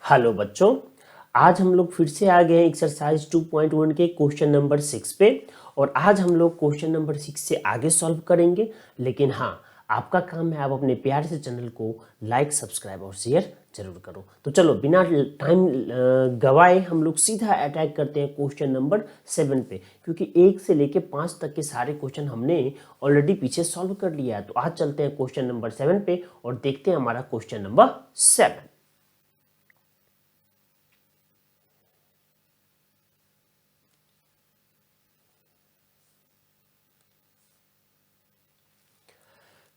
Hello बच्चों, आज हम लोग फिर से आ गए हैं एक्सरसाइज 2.1 के क्वेश्चन नंबर 6 पे। और आज हम लोग क्वेश्चन नंबर 6 से आगे सॉल्व करेंगे। लेकिन हाँ, आपका काम है आप अपने प्यार से चैनल को लाइक, सब्सक्राइब और शेयर जरूर करो। तो चलो बिना टाइम गवाए हम लोग सीधा अटैक करते हैं क्वेश्चन नंबर 7 पे, क्योंकि 1 से लेके 5 तक के सारे क्वेश्चन हमने ऑलरेडी पीछे सॉल्व कर लिया है। तो आज चलते हैं क्वेश्चन नंबर 7 पे और देखते हैं हमारा क्वेश्चन नंबर 7।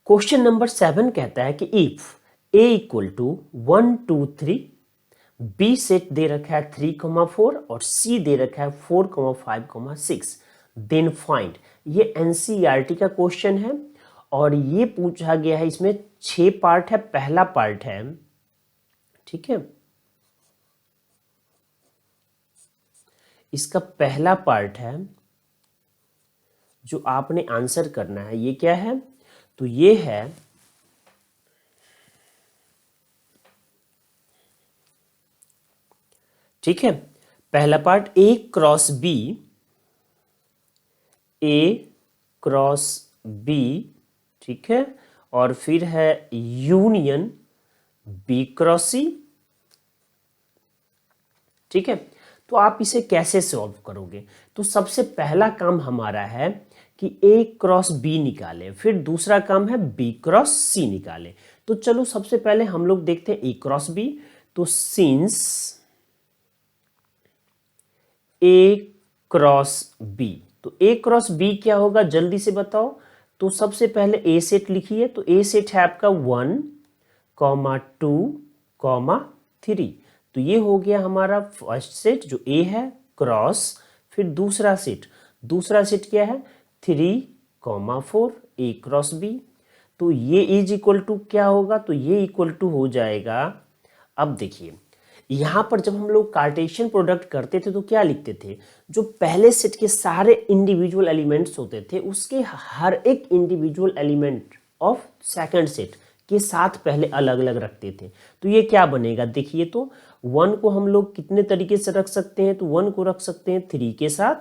क्वेश्चन नंबर 7 कहता है कि if A equal to 1 2 3, B set दे रखा है 3,4 और सी दे रखा है 4,5,6, देन फाइंड। ये एनसीईआरटी का क्वेश्चन है और ये पूछा गया है। इसमें 6 पार्ट है। पहला पार्ट है, ठीक है, इसका पहला पार्ट है जो आपने आंसर करना है। ये क्या है? तो ये है ठीक है, पहला part A cross B, A cross B, ठीक है, और फिर है यूनियन बी क्रॉस सी, ठीक है। तो आप इसे कैसे सॉल्व करोगे? तो सबसे पहला काम हमारा है कि ए क्रॉस बी निकाले, फिर दूसरा काम है बी क्रॉस सी निकाले। तो चलो सबसे पहले हम लोग देखते हैं ए क्रॉस बी। तो सिंस ए क्रॉस बी, तो ए क्रॉस बी क्या होगा जल्दी से बताओ। तो सबसे पहले ए सेट लिखिए। तो ए सेट है आपका 1, 2, 3। तो ये हो गया हमारा फर्स्ट सेट जो ए है क्रॉस, फिर दूसरा सेट क्या है 3, 4, ए क्रॉस बी। तो ये इज इक्वल टू क्या होगा? तो ये इक्वल टू हो जाएगा। अब देखिए यहां पर जब हम लोग कार्टेशियन प्रोडक्ट करते थे तो क्या लिखते थे? जो पहले सेट के सारे इंडिविजुअल एलिमेंट्स होते थे उसके हर एक individual element of second set के साथ पहले अलग अलग रखते थे। तो ये क्या बनेगा देखिए। तो 1 को हम लोग कितने तरीके से रख सकते हैं? तो 1 को रख सकते हैं 3 के साथ,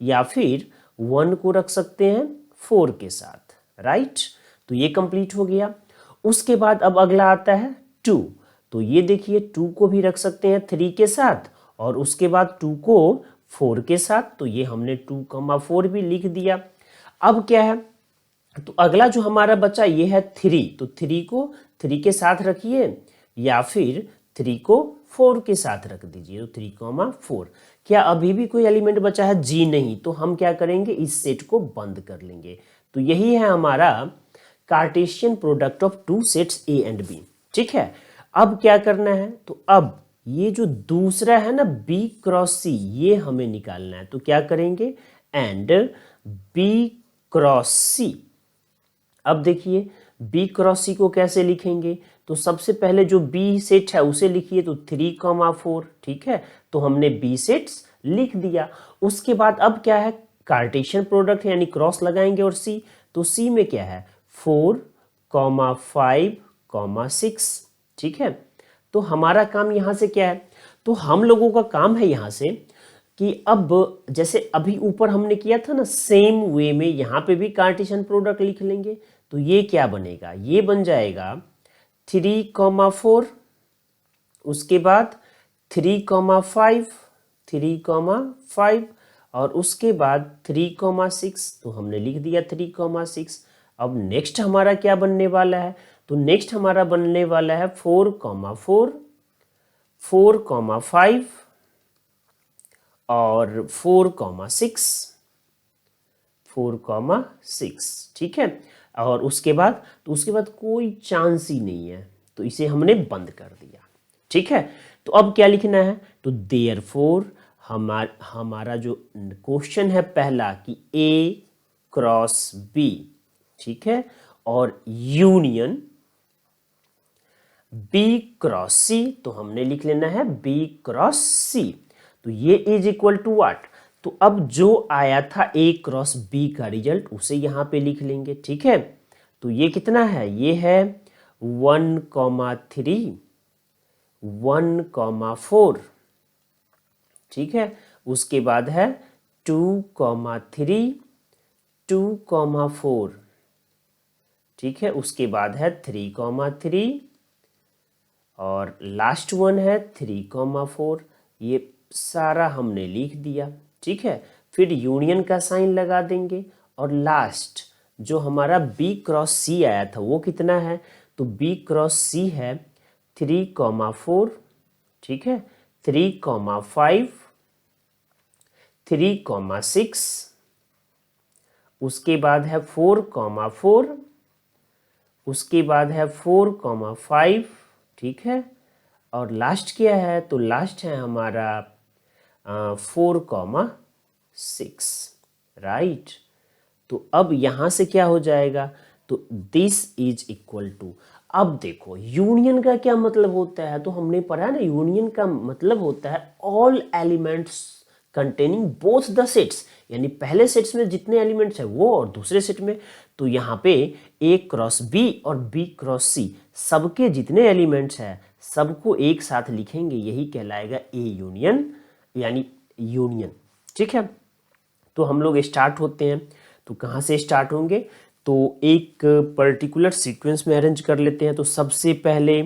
या फिर 1 को रख सकते हैं 4 के साथ, राइट। तो ये कंप्लीट हो गया। उसके बाद अब अगला आता है 2। तो ये देखिए 2 को भी रख सकते हैं 3 के साथ, और उसके बाद 2 को 4 के साथ। तो ये हमने 2,4 भी लिख दिया। अब क्या है? तो अगला जो हमारा बचा ये है 3। तो 3 को 3 के साथ रखिए, या फिर 3 को 4 के साथ रख दीजिए। तो 3,4। क्या अभी भी कोई एलिमेंट बचा है? जी नहीं। तो हम क्या करेंगे? इस सेट को बंद कर लेंगे। तो यही है हमारा Cartesian product of two sets A and B, ठीक है। अब क्या करना है? तो अब ये जो दूसरा है ना बी क्रॉस सी, ये हमें निकालना है। तो क्या करेंगे? एंड बी क्रॉस सी। अब देखिए बी क्रॉस सी को कैसे लिखेंगे? तो सबसे पहले जो बी सेट है उसे लिखिए। तो 3,4, ठीक है। तो हमने बी सेट्स लिख दिया। उसके बाद अब क्या है? कार्टेशियन प्रोडक्ट है यानी क्रॉस लगाएंगे। और सी, तो सी में क्या है 4,5,6, ठीक है। तो हमारा काम यहां से क्या है? तो हम लोगों का काम है यहां से कि अब जैसे अभी ऊपर हमने किया था ना, सेम वे में यहां पे भी कार्टेशियन प्रोडक्ट लिख लेंगे। तो ये क्या बनेगा? ये बन जाएगा 3,4, उसके बाद 3,5, 3,5, और उसके बाद 3,6। तो हमने लिख दिया 3,6। अब नेक्स्ट हमारा क्या बनने वाला है? तो नेक्स्ट हमारा बनने वाला है 4,4, 4,5 और 4,6, 4,6, ठीक है। और उसके बाद, तो उसके बाद कोई चांस ही नहीं है, तो इसे हमने बंद कर दिया, ठीक है। तो अब क्या लिखना है? तो देयरफॉर हमारा जो क्वेश्चन है पहला कि ए क्रॉस बी, ठीक है, और यूनियन बी क्रॉस सी, तो हमने लिख लेना है बी क्रॉस सी। तो ये इज इक्वल टू व्हाट? तो अब जो आया था ए क्रॉस बी का रिजल्ट उसे यहां पे लिख लेंगे, ठीक है। तो ये कितना है? ये है 1,3, 1,4, ठीक है। उसके बाद है 2,3, 2,4, ठीक है। उसके बाद है 3,3 और लास्ट वन है 3,4। ये सारा हमने लिख दिया, ठीक है। फिर यूनियन का साइन लगा देंगे और लास्ट जो हमारा B क्रॉस C आया था वो कितना है, तो B क्रॉस C है 3,4, ठीक है, 3,5, 3,6, उसके बाद है 4,4, उसके बाद है 4,5, ठीक है। और लास्ट क्या है, तो लास्ट है हमारा 4,6, राइट। तो अब यहाँ से क्या हो जाएगा, तो दिस इज इक्वल टू, अब देखो यूनियन का क्या मतलब होता है, तो हमने पढ़ा ना, यूनियन का मतलब होता है all elements containing both the sets, यानी पहले सेट्स में जितने एलिमेंट्स है वो और दूसरे सेट में। तो यहाँ पे A क्रॉस B और B क्रॉस C सबके जितने एलिमेंट्स हैं सबको एक साथ लिखेंगे, यही कहलाएगा A यूनियन, यानी यूनियन, ठीक है। तो हम लोग स्टार्ट होते हैं, तो कहाँ से स्टार्ट होंगे, तो एक पर्टिकुलर सीक्वेंस में अरेंज कर लेते हैं। तो सबसे पहले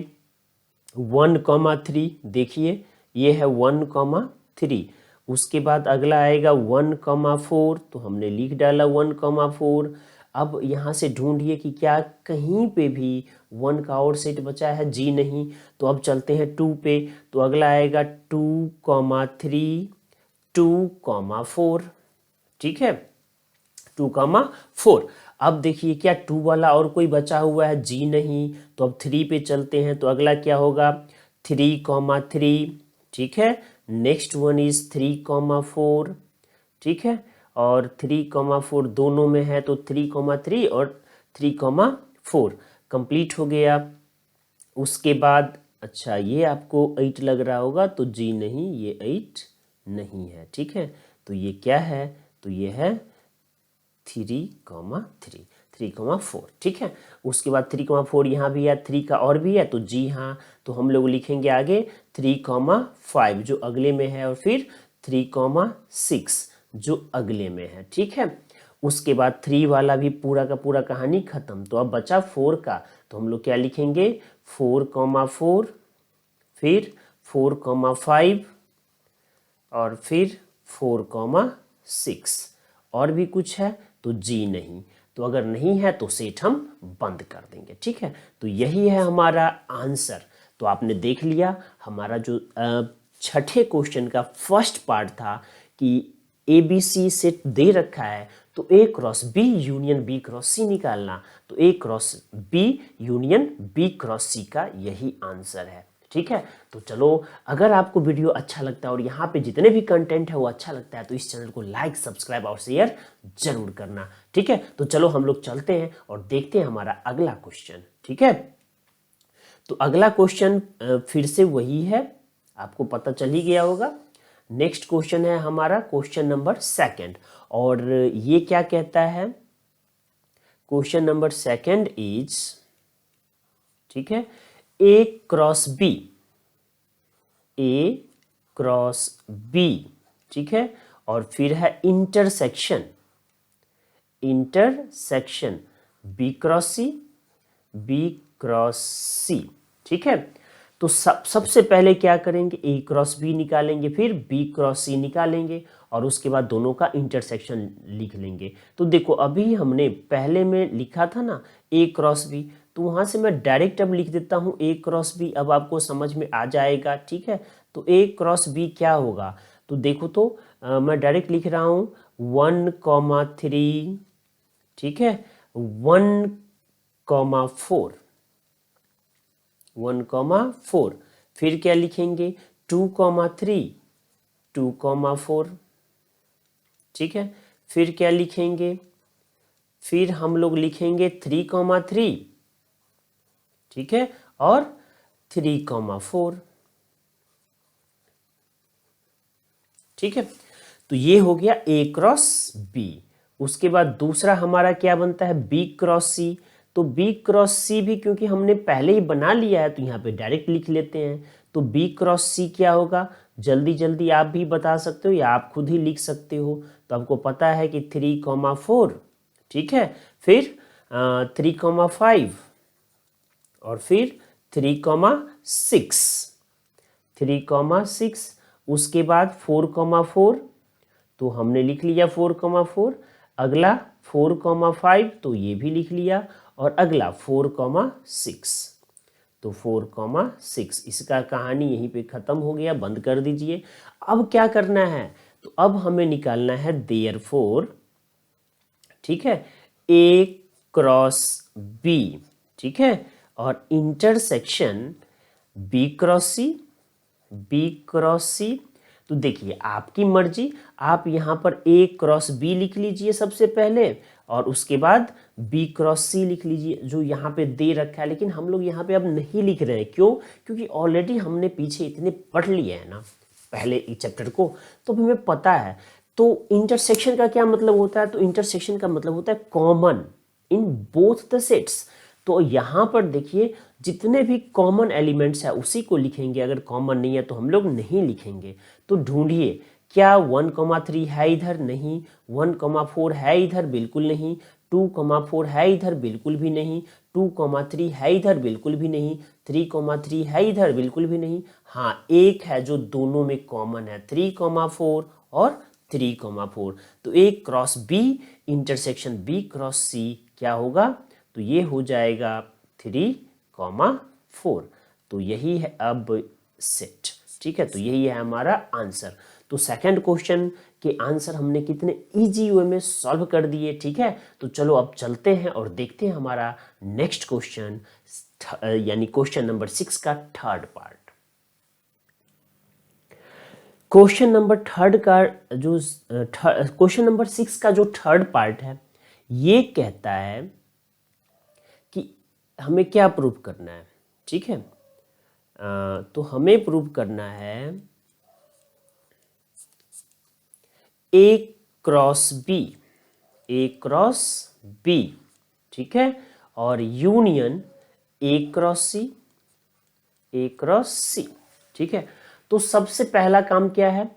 1,3, देखिए ये है 1,3। उसके बाद अगला आएगा 1,4, तो हमने लिख डाला 1,4। अब यहाँ से ढूंढिए कि क्या कहीं पे भी 1 का और सेट बचा है, जी नहीं। तो अब चलते हैं 2 पे, तो अगला आएगा 2,3, 2,4, ठीक है, 2,4। अब देखिए क्या 2 वाला और कोई बचा हुआ है, जी नहीं। तो अब 3 पे चलते हैं, तो अगला क्या होगा 3,3, ठीक है। नेक्स्ट वन इज 3,4, ठीक है। और 3,4 दोनों में है, तो 3,3 और 3,4 कंप्लीट हो गया। उसके बाद अच्छा ये आपको 8 लग रहा होगा, तो जी नहीं, ये 8 नहीं है, ठीक है। तो ये क्या है, तो ये है 3,3, 3,4, ठीक है। उसके बाद 3,4 यहाँ भी है, 3 का और भी है, तो जी हाँ। तो हम लोग लिखेंगे आगे 3,5 जो अगले में है, और फिर 3,6 जो अगले में है, ठीक है। उसके बाद 3 वाला भी पूरा का पूरा कहानी खत्म। तो अब बचा 4 का, तो हम लोग क्या लिखेंगे 4,4, फिर 4,5 और फिर 4,6। और भी कुछ है, तो जी नहीं। तो अगर नहीं है तो सेट हम बंद कर देंगे, ठीक है। तो यही है हमारा आंसर। तो आपने देख लिया हमारा जो छठे क्वेश्चन का फर्स्ट पार्ट था कि ABC सेट दे रखा है, तो A cross B union B cross C निकालना। तो A cross B union B cross C का यही आंसर है, ठीक है। तो चलो, अगर आपको वीडियो अच्छा लगता है और यहाँ पे जितने भी कंटेंट है वो अच्छा लगता है, तो इस चैनल को लाइक, सब्सक्राइब और शेयर जरूर करना, ठीक है। तो चलो हम लोग चलते हैं और देखते हैं हमारा अगला क्वेश्चन, ठीक है। तो अगला क्वेश्चन फिर से वही है, आपको पता चल ही गया होगा। नेक्स्ट क्वेश्चन है हमारा क्वेश्चन नंबर 2, और ये क्या कहता है, क्वेश्चन नंबर 2 इज, ठीक है, A cross B, A cross B, ठीक है। और फिर है intersection, intersection B cross C, B cross C, ठीक है। तो सबसे पहले क्या करेंगे, A क्रॉस B निकालेंगे, फिर B क्रॉस C निकालेंगे, और उसके बाद दोनों का इंटरसेक्शन लिख लेंगे। तो देखो अभी हमने पहले में लिखा था ना A क्रॉस B, तो वहाँ से मैं डायरेक्ट अब लिख देता हूँ A क्रॉस B, अब आपको समझ में आ जाएगा, ठीक है। तो A क्रॉस B क्या होगा, तो देखो तो मैं डायरेक्ट लिख रहा हूँ 1,3, ठीक है, 1,4, 1,4, फिर क्या लिखेंगे 2,3, 2,4, ठीक है। फिर क्या लिखेंगे, फिर हम लोग लिखेंगे 3,3, ठीक है, और 3,4, ठीक है। तो ये हो गया A क्रॉस B। उसके बाद दूसरा हमारा क्या बनता है B क्रॉस C। तो B क्रॉस C भी क्योंकि हमने पहले ही बना लिया है, तो यहाँ पे डायरेक्ट लिख लेते हैं। तो बी क्रॉस सी क्या होगा, जल्दी जल्दी आप भी बता सकते हो या आप खुद ही लिख सकते हो। तो आपको पता है कि 3,4, ठीक है, फिर 3,5 और फिर 3,6, 3,6, उसके बाद 4,4, तो हमने लिख लिया 4,4, अगला 4,5 तो ये भी लिख लिया, और अगला 4,6, तो 4,6, इसका कहानी यहीं पे ख़त्म हो गया, बंद कर दीजिए। अब क्या करना है, तो अब हमें निकालना है देयरफॉर, ठीक है, ए क्रॉस बी, ठीक है, और इंटरसेक्शन बी क्रॉस सी, बी क्रॉस सी। तो देखिए आपकी मर्जी, आप यहाँ पर ए क्रॉस बी लिख लीजिए सबसे पहले, और उसके बाद बी क्रॉस सी लिख लीजिए जो यहाँ पे दे रखा है। लेकिन हम लोग यहाँ पे अब नहीं लिख रहे हैं, क्यों? क्योंकि ऑलरेडी हमने पीछे इतने पढ़ लिए हैं ना पहले चैप्टर को, तो हमें पता है। तो इंटरसेक्शन का क्या मतलब होता है, तो इंटरसेक्शन का मतलब होता है common in both the sets. तो यहाँ पर देखिए जितने भी कॉमन एलिमेंट्स है उसी को लिखेंगे, अगर कॉमन नहीं है तो हम लोग नहीं लिखेंगे। तो ढूंढिए, क्या 1,3 है इधर? नहीं। 1,4 है इधर? बिल्कुल नहीं। 2,4 है इधर? बिल्कुल भी नहीं। 2,3 है इधर? बिल्कुल भी नहीं। 3,3 है इधर? बिल्कुल भी नहीं। हाँ, एक है जो दोनों में कॉमन है, 3,4 और 3,4। तो A cross B intersection B cross C क्या होगा, तो ये हो जाएगा 3,4। तो यही है अब सेट, ठीक है, तो यही है हमारा आंसर। तो सेकंड क्वेश्चन के आंसर हमने कितने इजी वे में सॉल्व कर दिए, ठीक है। तो चलो अब चलते हैं और देखते हैं हमारा नेक्स्ट क्वेश्चन, यानी क्वेश्चन नंबर 6 का थर्ड पार्ट। क्वेश्चन नंबर 6 का जो थर्ड पार्ट है, ये कहता है कि हमें क्या प्रूव करना है, ठीक है। तो हमें प्रूव करना है A cross B, A cross B, ठीक है, और union A cross C, A cross C, ठीक है। तो सबसे पहला काम क्या है,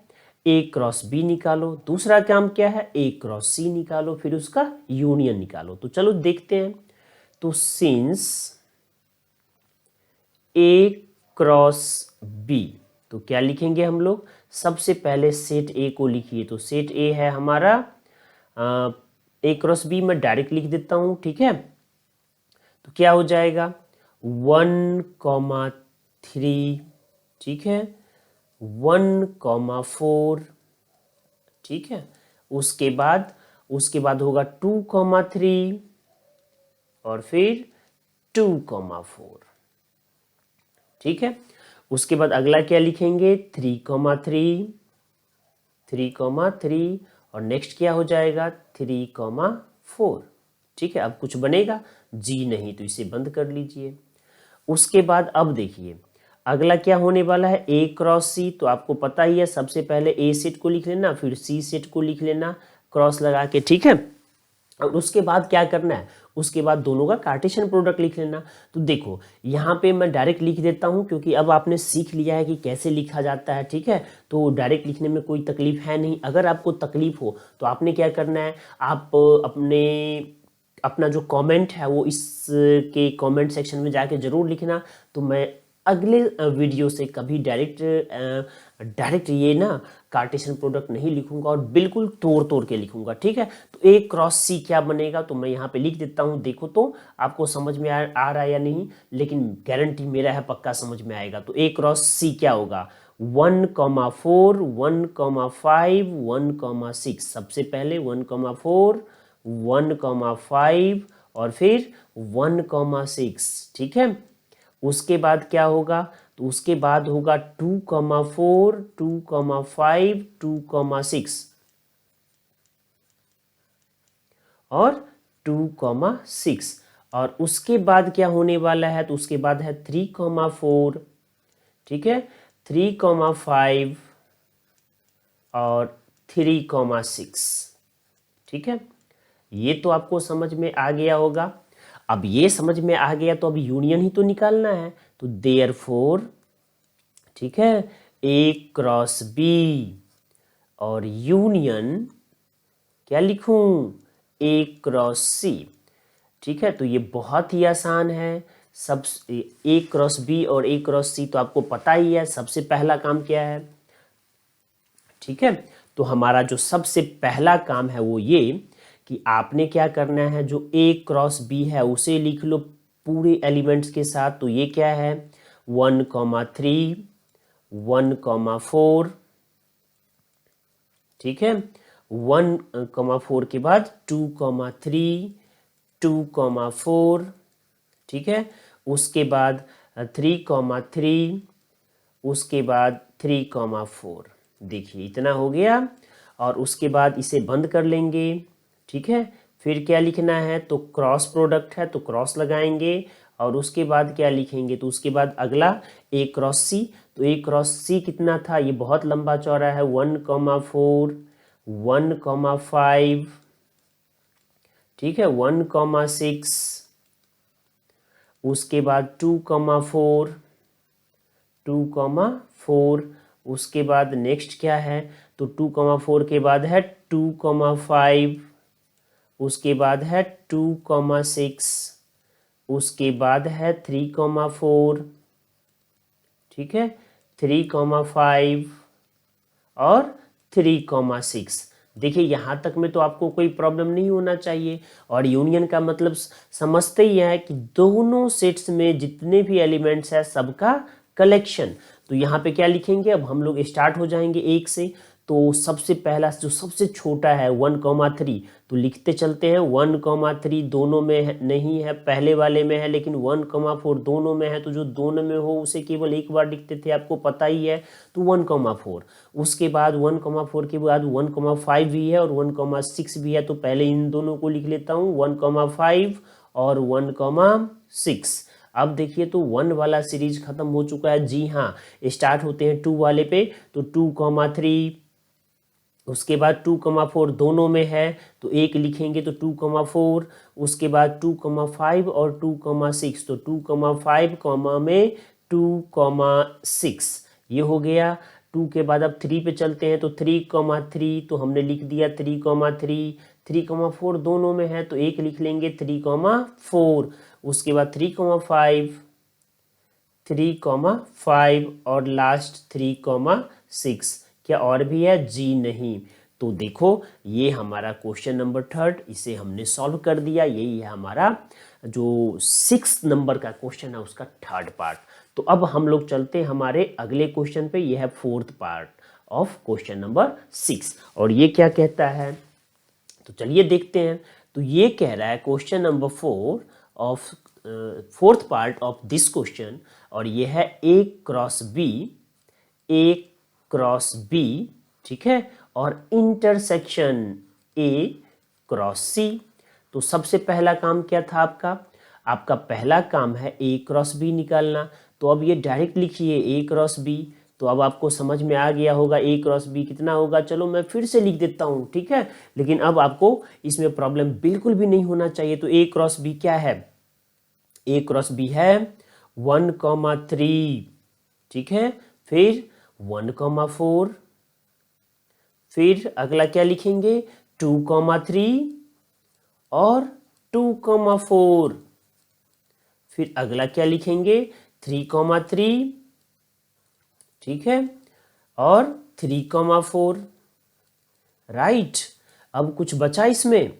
ए क्रॉस बी निकालो। दूसरा काम क्या है, ए क्रॉस सी निकालो, फिर उसका यूनियन निकालो। तो चलो देखते हैं। तो सिंस ए क्रॉस बी, तो क्या लिखेंगे हम लोग, सबसे पहले सेट ए को लिखिए। तो सेट ए है हमारा ए क्रॉस बी, मैं डायरेक्ट लिख देता हूं, ठीक है। तो क्या हो जाएगा 1,3, ठीक है, 1,4, ठीक है। उसके बाद होगा 2,3 और फिर 2,4, ठीक है। उसके बाद अगला क्या लिखेंगे 3,3, 3,3, और नेक्स्ट क्या हो जाएगा 3,4, ठीक है। अब कुछ बनेगा जी नहीं, तो इसे बंद कर लीजिए। उसके बाद अब देखिए अगला क्या होने वाला है, ए क्रॉस सी। तो आपको पता ही है, सबसे पहले ए सेट को लिख लेना, फिर सी सेट को लिख लेना क्रॉस लगा के, ठीक है। और उसके बाद क्या करना है, उसके बाद दोनों का कार्टेशियन प्रोडक्ट लिख लेना। तो देखो यहाँ पे मैं डायरेक्ट लिख देता हूँ, क्योंकि अब आपने सीख लिया है कि कैसे लिखा जाता है, ठीक है। तो डायरेक्ट लिखने में कोई तकलीफ है नहीं। अगर आपको तकलीफ हो तो आपने क्या करना है, आप अपना जो कमेंट है वो इसके कमेंट सेक्शन में जाके ज़रूर लिखना। तो मैं अगले वीडियो से कभी डायरेक्ट ये ना कार्टेशियन प्रोडक्ट नहीं लिखूंगा, और बिल्कुल तोड़ के लिखूंगा, ठीक है। तो ए क्रॉस सी क्या बनेगा, तो मैं यहाँ पे लिख देता हूँ। देखो तो आपको समझ में आ रहा है या नहीं, लेकिन गारंटी मेरा है पक्का समझ में आएगा। तो ए क्रॉस सी क्या होगा 1,4, 1,5, 1,6। सबसे पहले 1,4, 1,5 और फिर 1,6, ठीक है। उसके बाद क्या होगा, तो उसके बाद होगा 2,4, 2,5, 2,6 और 2,6। और उसके बाद क्या होने वाला है, तो उसके बाद है 3,4, ठीक है, 3,5 और 3,6, ठीक है। ये तो आपको समझ में आ गया होगा। अब ये समझ में आ गया तो अब यूनियन ही तो निकालना है। तो देयरफॉर, ठीक है, ए क्रॉस बी, और यूनियन क्या लिखूं, ए क्रॉस सी। ठीक है, तो ये बहुत ही आसान है। सब ए क्रॉस बी और ए क्रॉस सी तो आपको पता ही है सबसे पहला काम क्या है। ठीक है, तो हमारा जो सबसे पहला काम है वो ये कि आपने क्या करना है, जो ए क्रॉस बी है उसे लिख लो पूरे एलिमेंट्स के साथ। तो ये क्या है, 1,3, 1,4, ठीक है, 1,4 के बाद 2,3, 2,4, ठीक है, उसके बाद 3,3, उसके बाद 3,4। देखिए इतना हो गया, और उसके बाद इसे बंद कर लेंगे। ठीक है, फिर क्या लिखना है, तो क्रॉस प्रोडक्ट है तो क्रॉस लगाएंगे, और उसके बाद क्या लिखेंगे, तो उसके बाद अगला ए क्रॉस सी। तो ए क्रॉस सी कितना था, ये बहुत लंबा चौड़ा है, 1,4, 1,5, ठीक है, 1,6, उसके बाद 2,4, 2,4, उसके बाद नेक्स्ट क्या है, तो 2,4 के बाद है 2,5, उसके बाद है 2,6, उसके बाद है 3,4, ठीक है, 3,5 और 3,6। देखिए यहाँ तक में तो आपको कोई प्रॉब्लम नहीं होना चाहिए। और यूनियन का मतलब समझते ही है कि दोनों सेट्स में जितने भी एलिमेंट्स है सबका कलेक्शन। तो यहाँ पे क्या लिखेंगे, अब हम लोग स्टार्ट हो जाएंगे एक से। तो सबसे पहला जो सबसे छोटा है 1,3, तो लिखते चलते हैं। 1,3 दोनों में है, नहीं है, पहले वाले में है, लेकिन 1,4 दोनों में है। तो जो दोनों में हो उसे केवल एक बार लिखते थे, आपको पता ही है, तो 1,4। उसके बाद 1,4 के बाद 1,5 भी है और 1,6 भी है, तो पहले इन दोनों को लिख लेता हूँ, 1,5 और 1,6। अब देखिए तो 1 वाला सीरीज खत्म हो चुका है। जी हाँ, स्टार्ट होते हैं 2 वाले पे। तो 2,3, उसके बाद 2,4 दोनों में है तो एक लिखेंगे, तो 2,4, उसके बाद 2,5 और 2,6, तो 2,5 कॉमा में 2,6 ये हो गया। 2 के बाद अब 3 पे चलते हैं, तो 3,3, तो हमने लिख दिया 3,3, 3,4 दोनों में है तो एक लिख लेंगे, 3,4, उसके बाद 3,5, 3,5 और लास्ट 3,6। क्या और भी है, जी नहीं। तो देखो ये हमारा क्वेश्चन नंबर 3, इसे हमने सॉल्व कर दिया। यही है हमारा जो 6 नंबर का क्वेश्चन है उसका 3rd पार्ट। तो अब हम लोग चलते हैं हमारे अगले क्वेश्चन पे। यह है 4th part of question number 6, और ये क्या कहता है, तो चलिए देखते हैं। तो ये कह रहा है question number 4 of 4th part of this question, और ये है A cross B, A cross B, ठीक है, और इंटरसेक्शन ए क्रॉस सी। तो सबसे पहला काम क्या था आपका, आपका पहला काम है ए क्रॉस बी निकालना। तो अब ये डायरेक्ट लिखिए ए क्रॉस बी। तो अब आपको समझ में आ गया होगा ए क्रॉस बी कितना होगा। चलो मैं फिर से लिख देता हूँ, ठीक है, लेकिन अब आपको इसमें प्रॉब्लम बिल्कुल भी नहीं होना चाहिए। तो ए क्रॉस बी क्या है, ए क्रॉस बी है 1,3, ठीक है, फिर 1,4, फिर अगला क्या लिखेंगे 2,3 और 2,4, फिर अगला क्या लिखेंगे 3,3, ठीक है, और 3,4, राइट। अब कुछ बचा इसमें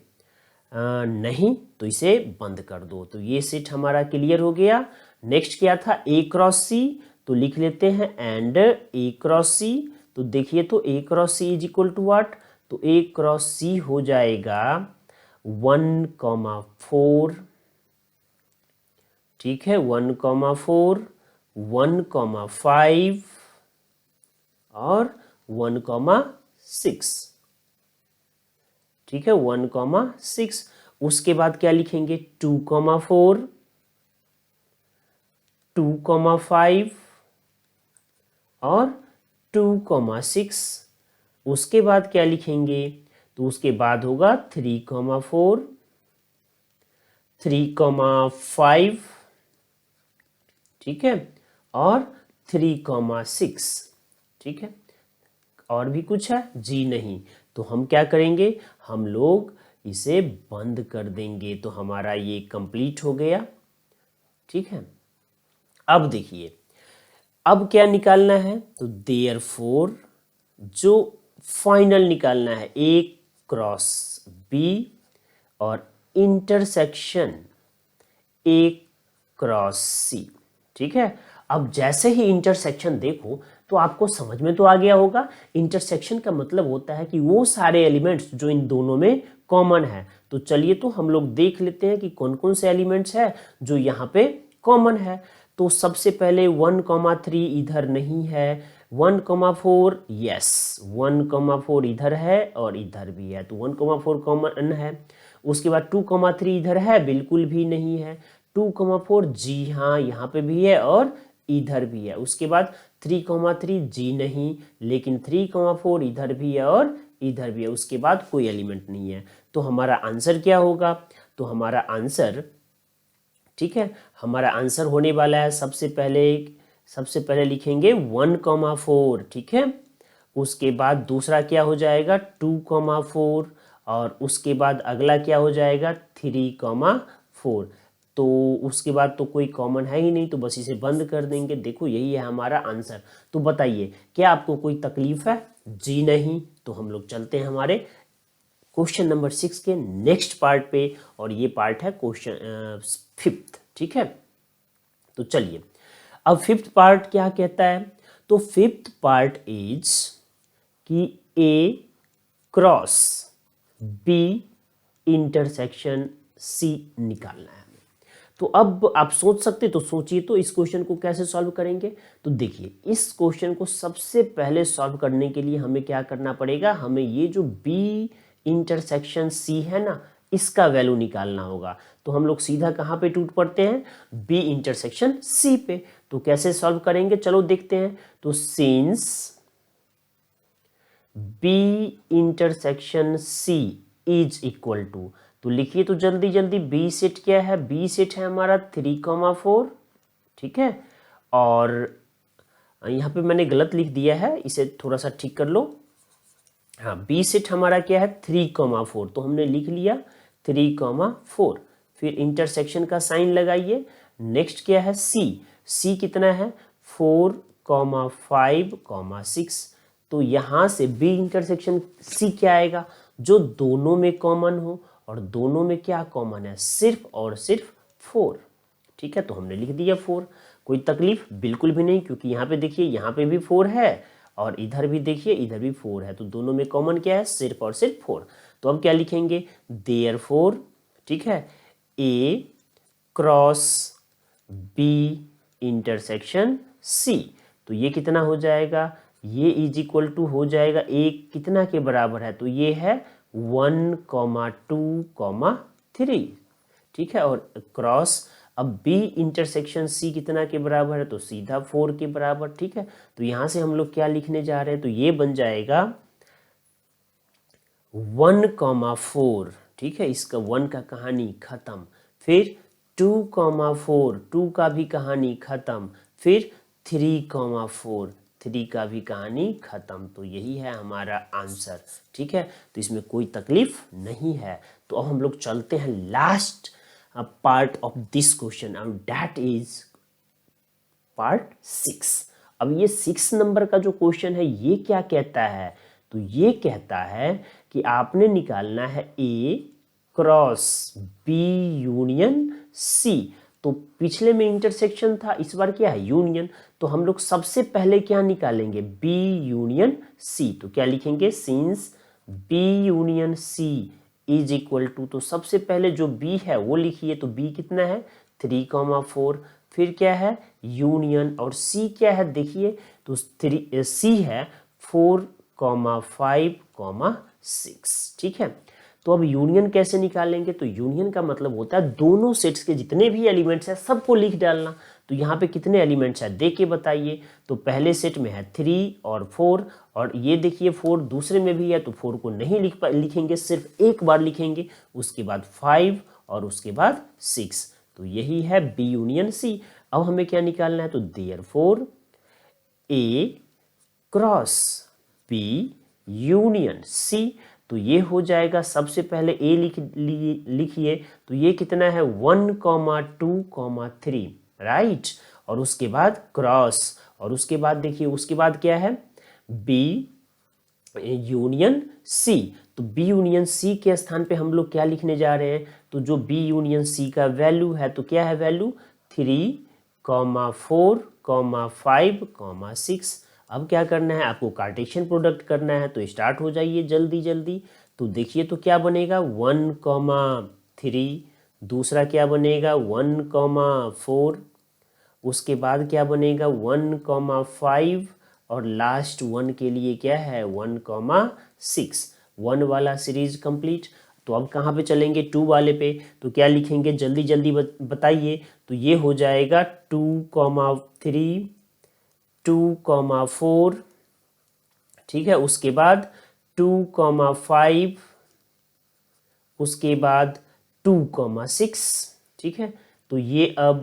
नहीं, तो इसे बंद कर दो। तो ये सेट हमारा क्लियर हो गया। नेक्स्ट क्या था, ए क्रॉस सी। तो लिख लेते हैं एंड ए क्रॉस सी। तो देखिए तो A cross C is equal to what, तो ए क्रॉस सी हो जाएगा 1,4, ठीक है, 1,4, 1,5 और 1,6, ठीक है, 1,6। उसके बाद क्या लिखेंगे 2,4, 2,5 और 2,6। उसके बाद क्या लिखेंगे, तो उसके बाद होगा 3,4, 3,5, ठीक है, और 3,6। ठीक है, और भी कुछ है जी नहीं, तो हम क्या करेंगे, हम लोग इसे बंद कर देंगे। तो हमारा ये कंप्लीट हो गया। ठीक है, अब देखिए अब क्या निकालना है, तो देयरफॉर जो फाइनल निकालना है ए क्रॉस बी और इंटरसेक्शन ए क्रॉस सी। ठीक है, अब जैसे ही इंटरसेक्शन देखो तो आपको समझ में तो आ गया होगा। इंटरसेक्शन का मतलब होता है कि वो सारे एलिमेंट्स जो इन दोनों में कॉमन है। तो चलिए तो हम लोग देख लेते हैं कि कौन कौन से एलिमेंट्स है जो यहाँ पे कॉमन है। तो सबसे पहले 1,3 इधर नहीं है, 1,4 यस 1,4 इधर है और इधर भी है, तो 1,4 कॉमन है। उसके बाद 2,3 इधर है, बिल्कुल भी नहीं है। 2,4 जी हाँ यहाँ पे भी है और इधर भी है। उसके बाद 3,3 जी नहीं, लेकिन 3,4 इधर भी है और इधर भी है। उसके बाद कोई एलिमेंट नहीं है। तो हमारा आंसर क्या होगा, तो हमारा आंसर, ठीक है, हमारा आंसर होने वाला है सबसे पहले लिखेंगे 1,4। ठीक है, उसके बाद दूसरा क्या हो जाएगा 2,4 और उसके बाद अगला क्या हो जाएगा 3,4। तो उसके बाद तो कोई कॉमन है ही नहीं, तो बस इसे बंद कर देंगे। देखो यही है हमारा आंसर। तो बताइए क्या आपको कोई तकलीफ है, जी नहीं। तो हम लोग चलते हैं हमारे क्वेश्चन नंबर 6 के नेक्स्ट पार्ट पे, और ये पार्ट है क्वेश्चन 5th। ठीक है, तो चलिए अब 5th पार्ट क्या कहता है, तो 5th पार्ट इज कि ए क्रॉस बी इंटरसेक्शन सी निकालना है। तो अब आप सोच सकते, तो सोचिए तो इस क्वेश्चन को कैसे सॉल्व करेंगे। तो देखिए इस क्वेश्चन को सबसे पहले सॉल्व करने के लिए हमें क्या करना पड़ेगा, हमें ये जो बी इंटरसेक्शन सी है ना, इसका वैल्यू निकालना होगा। तो हम लोग सीधा कहाँ पे टूट पड़ते हैं, बी इंटरसेक्शन सी पे। तो कैसे सॉल्व करेंगे, चलो देखते हैं। तो since B intersection C is equal to, तो लिखिए तो जल्दी जल्दी, बी सेट क्या है, बी सेट है हमारा 3,4। ठीक है, और यहाँ पे मैंने गलत लिख दिया है, इसे थोड़ा सा ठीक कर लो। हाँ, बी सेट हमारा क्या है 3,4, तो हमने लिख लिया 3,4। फिर इंटरसेक्शन का साइन लगाइए। नेक्स्ट क्या है सी कितना है 4,5,6। तो यहाँ से बी इंटरसेक्शन सी क्या आएगा, जो दोनों में कॉमन हो, और दोनों में क्या कॉमन है, सिर्फ और सिर्फ 4। ठीक है, तो हमने लिख दिया 4। कोई तकलीफ बिल्कुल भी नहीं, क्योंकि यहाँ पे देखिए यहाँ पे भी 4 है और इधर भी देखिए इधर भी 4 है, तो दोनों में कॉमन क्या है, सिर्फ और सिर्फ 4। तो अब क्या लिखेंगे, देयरफॉर, ठीक है, ए क्रॉस बी इंटरसेक्शन सी। तो ये कितना हो जाएगा, ये इज इक्वल टू हो जाएगा ए कितना के बराबर है, तो ये है 1,2,3। ठीक है, और क्रॉस अब बी इंटरसेक्शन सी कितना के बराबर है, तो सीधा 4 के बराबर। ठीक है, तो यहां से हम लोग क्या लिखने जा रहे हैं, तो ये बन जाएगा 1,4। ठीक है, इसका 1 का कहानी खत्म। फिर 2,4, 2 का भी कहानी खत्म। फिर 3,4, 3 का भी कहानी खत्म। तो यही है हमारा आंसर। ठीक है, तो इसमें कोई तकलीफ नहीं है। तो अब हम लोग चलते हैं last part of this question, and that is part 6। अब ये 6 नंबर का जो क्वेश्चन है ये क्या कहता है, तो ये कहता है कि आपने निकालना है ए क्रॉस बी यूनियन सी। तो पिछले में इंटरसेक्शन था, इस बार क्या है यूनियन। तो हम लोग सबसे पहले क्या निकालेंगे, बी यूनियन सी। तो क्या लिखेंगे, since B union C is equal to, तो सबसे पहले जो बी है वो लिखिए। तो बी कितना है 3,4। फिर क्या है यूनियन, और सी क्या है देखिए, तो सी है 4,5,6। ठीक है, तो अब यूनियन कैसे निकालेंगे, तो यूनियन का मतलब होता है दोनों सेट्स के जितने भी एलिमेंट्स हैं सबको लिख डालना। तो यहाँ पे कितने एलिमेंट्स हैं देख के बताइए। तो पहले सेट में है 3 और 4, और ये देखिए 4 दूसरे में भी है, तो 4 को नहीं लिखेंगे, सिर्फ एक बार लिखेंगे। उसके बाद 5 और उसके बाद 6। तो यही है बी यूनियन सी। अब हमें क्या निकालना है, तो देयरफॉर ए क्रॉस बी यूनियन सी। तो ये हो जाएगा, सबसे पहले ए लिखिए, तो ये कितना है 1,2,3, राइट। और उसके बाद क्रॉस, और उसके बाद देखिए उसके बाद क्या है बी यूनियन सी। तो बी यूनियन सी के स्थान पे हम लोग क्या लिखने जा रहे हैं, तो जो बी यूनियन सी का वैल्यू है, तो क्या है वैल्यू 3,4,5,6। अब क्या करना है आपको, कार्टेशियन प्रोडक्ट करना है, तो स्टार्ट हो जाइए जल्दी जल्दी। तो देखिए तो क्या बनेगा 1,3, दूसरा क्या बनेगा 1,4, उसके बाद क्या बनेगा 1,5, और लास्ट 1 के लिए क्या है 1,6। 1 वाला सीरीज कंप्लीट। तो अब कहाँ पे चलेंगे 2 वाले पे, तो क्या लिखेंगे जल्दी जल्दी बताइए। तो ये हो जाएगा 2,3, 2,4, ठीक है, उसके बाद 2,5, उसके बाद 2,6, ठीक है। तो ये अब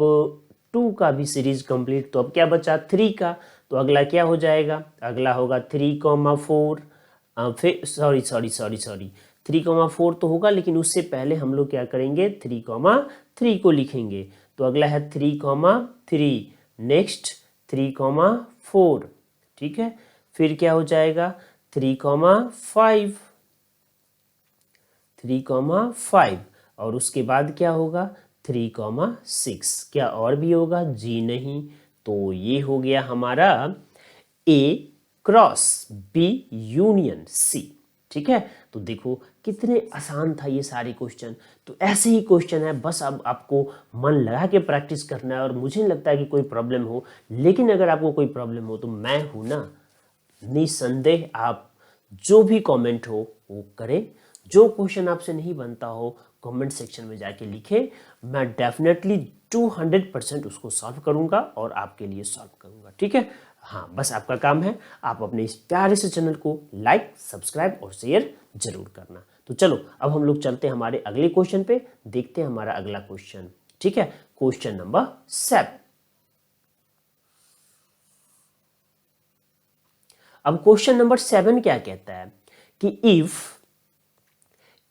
2 का भी सीरीज कंप्लीट। तो अब क्या बचा 3 का, तो अगला क्या हो जाएगा, अगला होगा 3,4, फिर सॉरी 3,4 तो होगा, लेकिन उससे पहले हम लोग क्या करेंगे 3,3 को लिखेंगे। तो अगला है 3,3, नेक्स्ट 3,4, ठीक है। फिर क्या हो जाएगा 3,5, 3,5, और उसके बाद क्या होगा 3,6। क्या और भी होगा जी नहीं। तो ये हो गया हमारा ए क्रॉस बी यूनियन सी, ठीक है। तो देखो कितने आसान था ये सारे क्वेश्चन। तो ऐसे ही क्वेश्चन है, बस अब आपको मन लगा के प्रैक्टिस करना है। और मुझे नहीं लगता है कि कोई प्रॉब्लम हो, लेकिन अगर आपको कोई प्रॉब्लम हो तो मैं हूं ना, निसंदेह आप जो भी कमेंट हो वो करें। जो क्वेश्चन आपसे नहीं बनता हो कमेंट सेक्शन में जाके लिखे, मैं डेफिनेटली 200% उसको सॉल्व करूंगा और आपके लिए सॉल्व करूंगा, ठीक है। हाँ, बस आपका काम है, आप अपने इस प्यारे से चैनल को लाइक, सब्सक्राइब और शेयर जरूर करना। तो चलो अब हम लोग चलते हैं हमारे अगले क्वेश्चन पे, देखते हैं हमारा अगला क्वेश्चन, ठीक है। Question number 7। अब क्वेश्चन नंबर 7 क्या कहता है कि if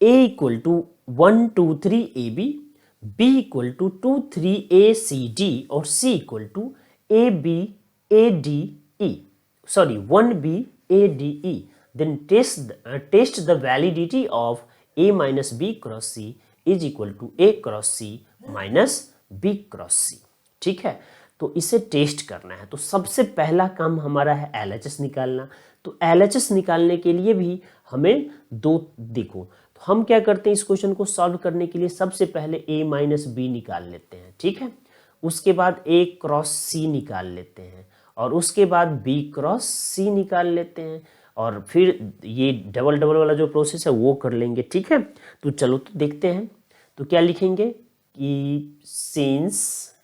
a equal to 1 2 3 AB, b equal to 2 3 ACD और c equal to AB ADE, sorry 1B ADE, then test the validity of a minus b cross c is equal to a cross c minus b cross c, ठीक है। तो इसे test करना है, तो सबसे पहला काम हमारा है LHS निकालना। तो LHS निकालने के लिए भी हमें देखो, तो हम क्या करते हैं इस क्वेश्चन को सॉल्व करने के लिए सबसे पहले a माइनस बी निकाल लेते हैं, ठीक है। उसके बाद a क्रॉस c निकाल लेते हैं, और उसके बाद b क्रॉस c निकाल लेते हैं, और फिर ये डबल डबल वाला जो प्रोसेस है वो कर लेंगे, ठीक है। तो चलो तो देखते हैं। तो क्या लिखेंगे कि सिंस,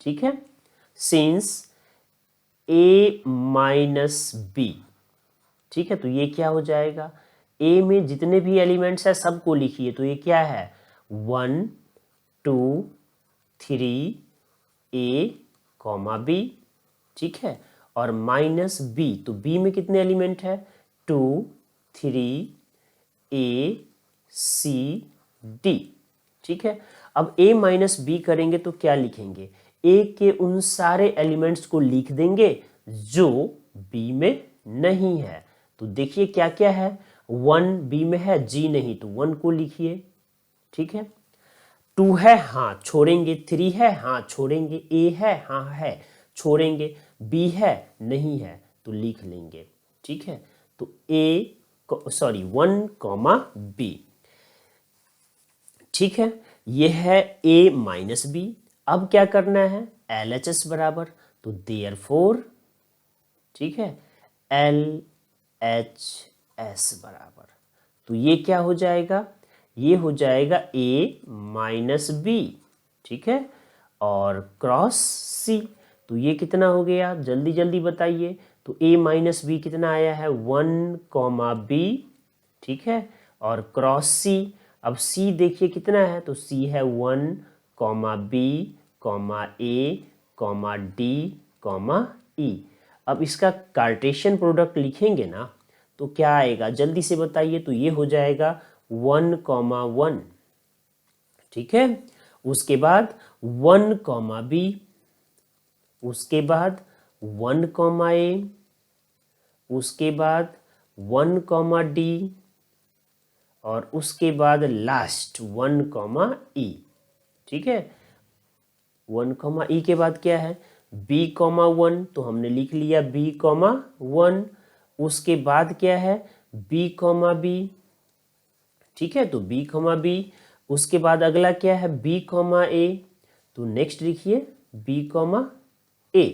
ठीक है, सिंस a माइनस बी, ठीक है। तो ये क्या हो जाएगा, a में जितने भी एलिमेंट्स है सबको लिखिए। तो ये क्या है 1 2 3 a कॉमा b, ठीक है। और माइनस b, तो b में कितने एलिमेंट है 2 3 a c d, ठीक है। अब a माइनस बी करेंगे तो क्या लिखेंगे, a के उन सारे एलिमेंट्स को लिख देंगे जो b में नहीं है। तो देखिए क्या क्या है, 1 b में है, g नहीं, तो 1 को लिखिए, ठीक है। 2 है, हाँ छोड़ेंगे, 3 है, हाँ छोड़ेंगे, a है, हाँ है छोड़ेंगे, b है नहीं है तो लिख लेंगे, ठीक है। तो a सॉरी 1 कॉमा b, ठीक है। ये है a माइनस बी। अब क्या करना है LHS बराबर, तो देयरफॉर, ठीक है, LHS बराबर, तो ये क्या हो जाएगा, ये हो जाएगा a माइनस बी, ठीक है, और क्रॉस c। तो ये कितना हो गया जल्दी जल्दी बताइए। तो a माइनस बी कितना आया है 1 कॉमा बी, ठीक है, और क्रॉस c। अब c देखिए कितना है, तो c है 1 comma B comma a comma d comma E. अब इसका कार्टेशियन प्रोडक्ट लिखेंगे ना तो क्या आएगा, जल्दी से बताइए। तो ये हो जाएगा 1,1, ठीक है। उसके बाद 1,b, उसके बाद 1,a, उसके बाद 1,d और उसके बाद लास्ट 1,e, ठीक है। 1,e के बाद क्या है, b,1, तो हमने लिख लिया b,1। उसके बाद क्या है, b,b, ठीक है। तो b,b, उसके बाद अगला क्या है b,a, तो नेक्स्ट लिखिए b,a।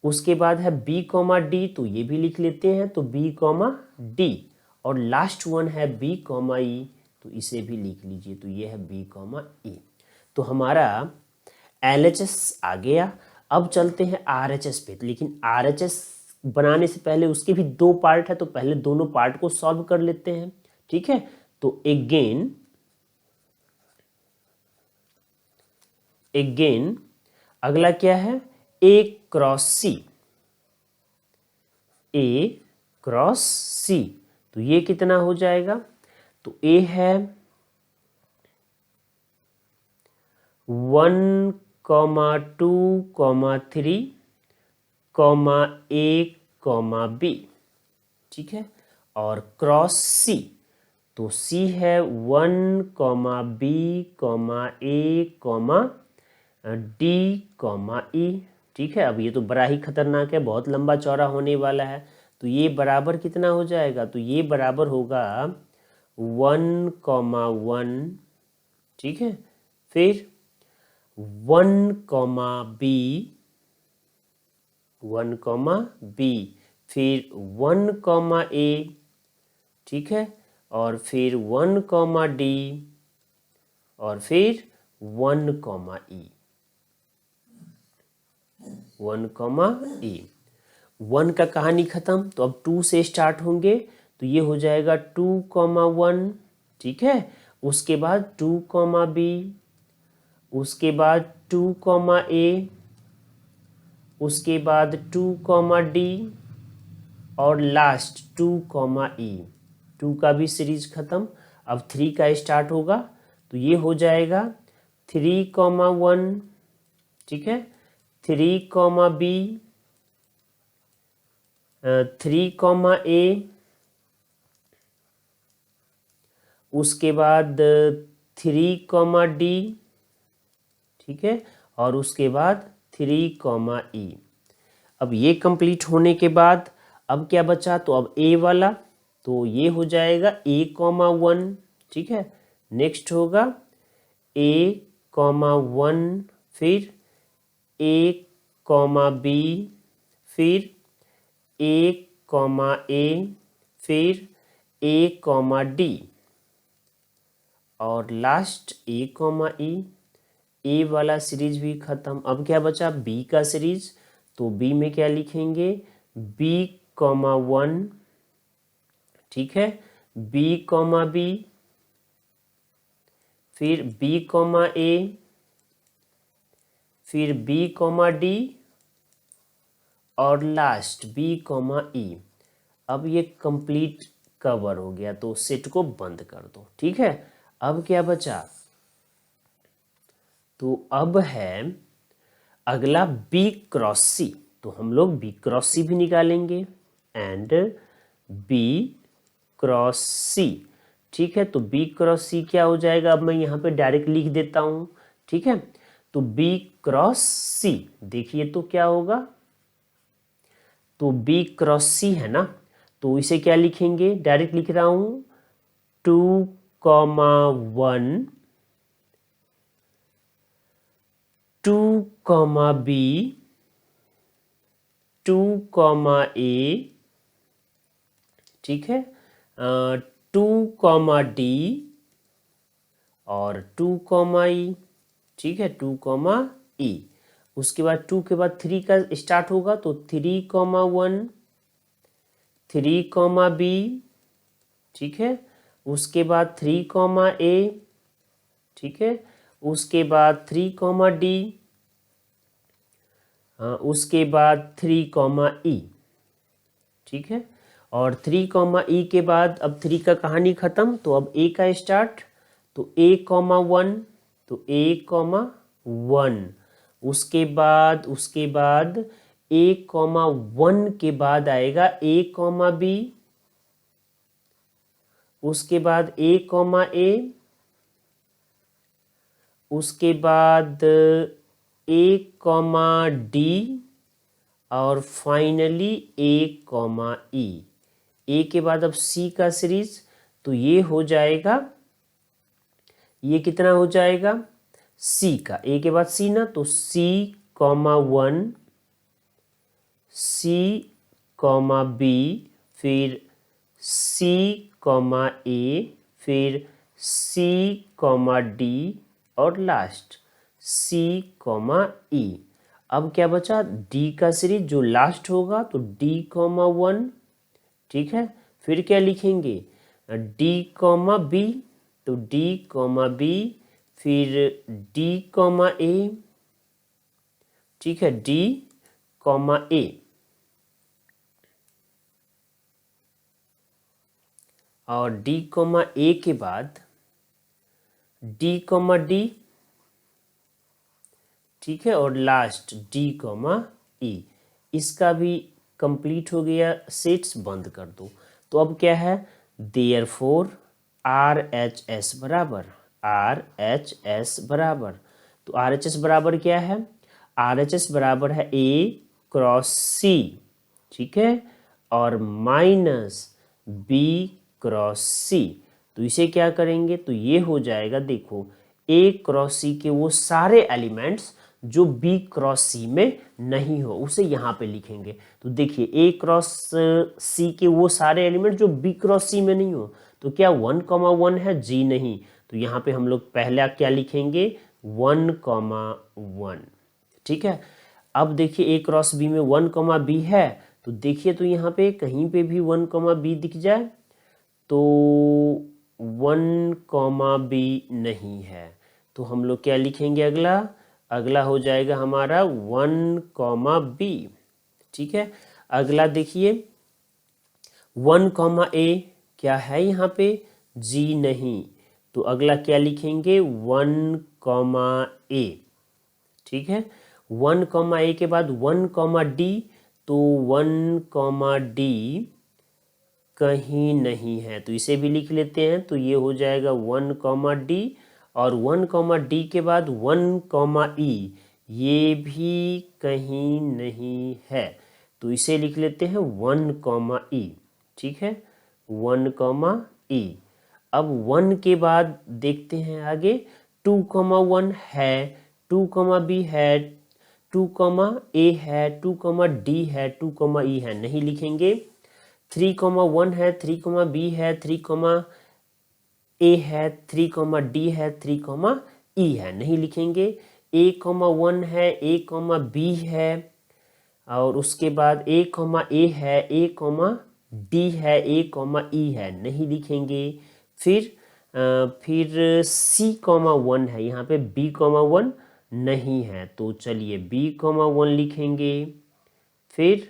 उसके बाद है b,d, तो ये भी लिख लेते हैं, तो b,d। और लास्ट वन है b,e, तो इसे भी लिख लीजिए, तो ये है b,e। तो हमारा LHS आ गया। अब चलते हैं RHS पे। लेकिन RHS बनाने से पहले उसके भी दो पार्ट है, तो पहले दोनों पार्ट को सॉल्व कर लेते हैं, ठीक है। तो अगेन अगला क्या है, A cross C, A cross C, तो ये कितना हो जाएगा, तो A है 1, 2, 3, A, B, ठीक है। और क्रॉस C, तो C है 1, B, A, D, E, ठीक है। अब ये तो बड़ा ही खतरनाक है, बहुत लंबा चौड़ा होने वाला है। तो ये बराबर कितना हो जाएगा, तो ये बराबर होगा 1, 1, ठीक है। फिर 1, B, 1, B, फिर 1, A, ठीक है। और फिर 1, D और फिर 1, E। 1 का कहानी खत्म। तो अब 2 से स्टार्ट होंगे, तो ये हो जाएगा 2, 1, ठीक है। उसके बाद 2, B, उसके बाद 2, A, उसके बाद 2, D और लास्ट 2, E। 2 का भी सीरीज खत्म। अब 3 का स्टार्ट होगा, तो ये हो जाएगा 3, 1, ठीक है। 3, B, 3, A, उसके बाद 3, D, ठीक है। और उसके बाद 3, E। अब ये कंप्लीट होने के बाद अब क्या बचा, तो अब A वाला, तो ये हो जाएगा A, 1, ठीक है। नेक्स्ट होगा A, 1, फिर A, B, फिर A, A, फिर A, D और लास्ट A, E। A वाला सीरीज भी खत्म। अब क्या बचा, B का सीरीज। तो B में क्या लिखेंगे, B, 1, ठीक है। B, B, फिर B, A, फिर B, D और लास्ट B, E। अब ये कंप्लीट कवर हो गया, तो सेट को बंद कर दो, ठीक है। अब क्या बचा, तो अब है अगला B क्रॉस C। तो हम लोग B क्रॉस C भी निकालेंगे एंड B क्रॉस C, ठीक है। तो B क्रॉस C क्या हो जाएगा, अब मैं यहाँ पे डायरेक्ट लिख देता हूँ, ठीक है। तो B क्रॉस C देखिए तो क्या होगा, तो B क्रॉस C है ना, तो इसे क्या लिखेंगे, डायरेक्ट लिख रहा हूँ 2, 1, 2, B, 2, A, ठीक है। 2, D और 2, E, ठीक है। 2, E। उसके बाद 2 के बाद 3 का स्टार्ट होगा, तो 3, 1, 3, B, ठीक है। उसके बाद 3, A, ठीक है। उसके बाद 3, D उसके बाद 3 कॉमा ई, ठीक है। और 3 कॉमा ई के बाद अब 3 का कहानी ख़त्म, तो अब ए का स्टार्ट, तो ए कॉमा 1, तो ए कॉमा 1। उसके बाद ए कॉमा 1 के बाद आएगा ए कॉमा बी, उसके बाद ए कॉमा ए, उसके बाद ए कॉमा डी, और फाइनली ए कॉमा ई। ए के बाद अब सी का सीरीज, तो ये हो जाएगा, ये कितना हो जाएगा सी का, ए के बाद सी ना, तो C comma 1, C comma B, फिर सी कॉमा ए, फिर सी कॉमा डी, और लास्ट सी कॉमा ई। अब क्या बचा, डी का सीरीज जो लास्ट होगा, तो डी कॉमा 1, ठीक है। फिर क्या लिखेंगे, डी कॉमा बी, तो डी कॉमा बी, फिर डी कॉमा ए, ठीक है, डी कॉमा ए, और डी कॉमा ए के बाद डी कॉमा डी, ठीक है, और लास्ट डी कॉमा ई। इसका भी कंप्लीट हो गया, सेट्स बंद कर दो। तो अब क्या है, देयरफॉर आर एच एस बराबर, आर एच एस बराबर, तो आर एच एस बराबर क्या है, आर एच एस बराबर है ए क्रॉस सी, ठीक है, और माइनस बी क्रॉस सी। तो इसे क्या करेंगे, तो ये हो जाएगा, देखो ए क्रॉस सी के वो सारे एलिमेंट्स जो बी क्रॉस सी में नहीं हो, उसे यहाँ पे लिखेंगे। तो देखिए ए क्रॉस सी के वो सारे एलिमेंट जो बी क्रॉस सी में नहीं हो, तो क्या 1 कॉमा 1 है, जी नहीं, तो यहाँ पे हम लोग पहला क्या लिखेंगे, 1 कॉमा 1, ठीक है। अब देखिए ए क्रॉस बी में 1 कॉमा बी है, तो देखिए तो यहाँ पे कहीं पे भी 1 कॉमा बी दिख जाए, तो 1 कॉमा बी नहीं है, तो हम लोग क्या लिखेंगे, अगला हो जाएगा हमारा 1 कॉमा बी, ठीक है। अगला देखिए 1 कॉमा ए, क्या है यहाँ पे, जी नहीं, तो अगला क्या लिखेंगे, 1 कॉमा ए, ठीक है। 1 कॉमा ए के बाद 1 कॉमा डी, तो 1 कॉमा डी कहीं नहीं है, तो इसे भी लिख लेते हैं, तो ये हो जाएगा 1 कॉमा डी, और 1 कॉमा डी के बाद 1 कॉमा ई, ये भी कहीं नहीं है, तो इसे लिख लेते हैं 1 कॉमा ई, ठीक है, 1 कॉमा ई। अब 1 के बाद देखते हैं आगे, 2 कॉमा 1 है, 2 कॉमा बी है, 2 कॉमा ए है, 2 कॉमा डी है, 2 कॉमा ई है, नहीं लिखेंगे। 3 कॉमा 1 है, 3 कॉमा बी है, 3 कॉमा ए है, 3 कॉमा डी है, 3 कॉमा ई है, नहीं लिखेंगे। ए कॉमा 1 है, ए कॉमा बी है, और उसके बाद ए कॉमा ए है, ए कॉमा डी है, ए कॉमा ई है, नहीं लिखेंगे। फिर सी कॉमा 1 है, यहाँ पे बी कॉमा 1 नहीं है, तो चलिए बी कॉमा 1 लिखेंगे। फिर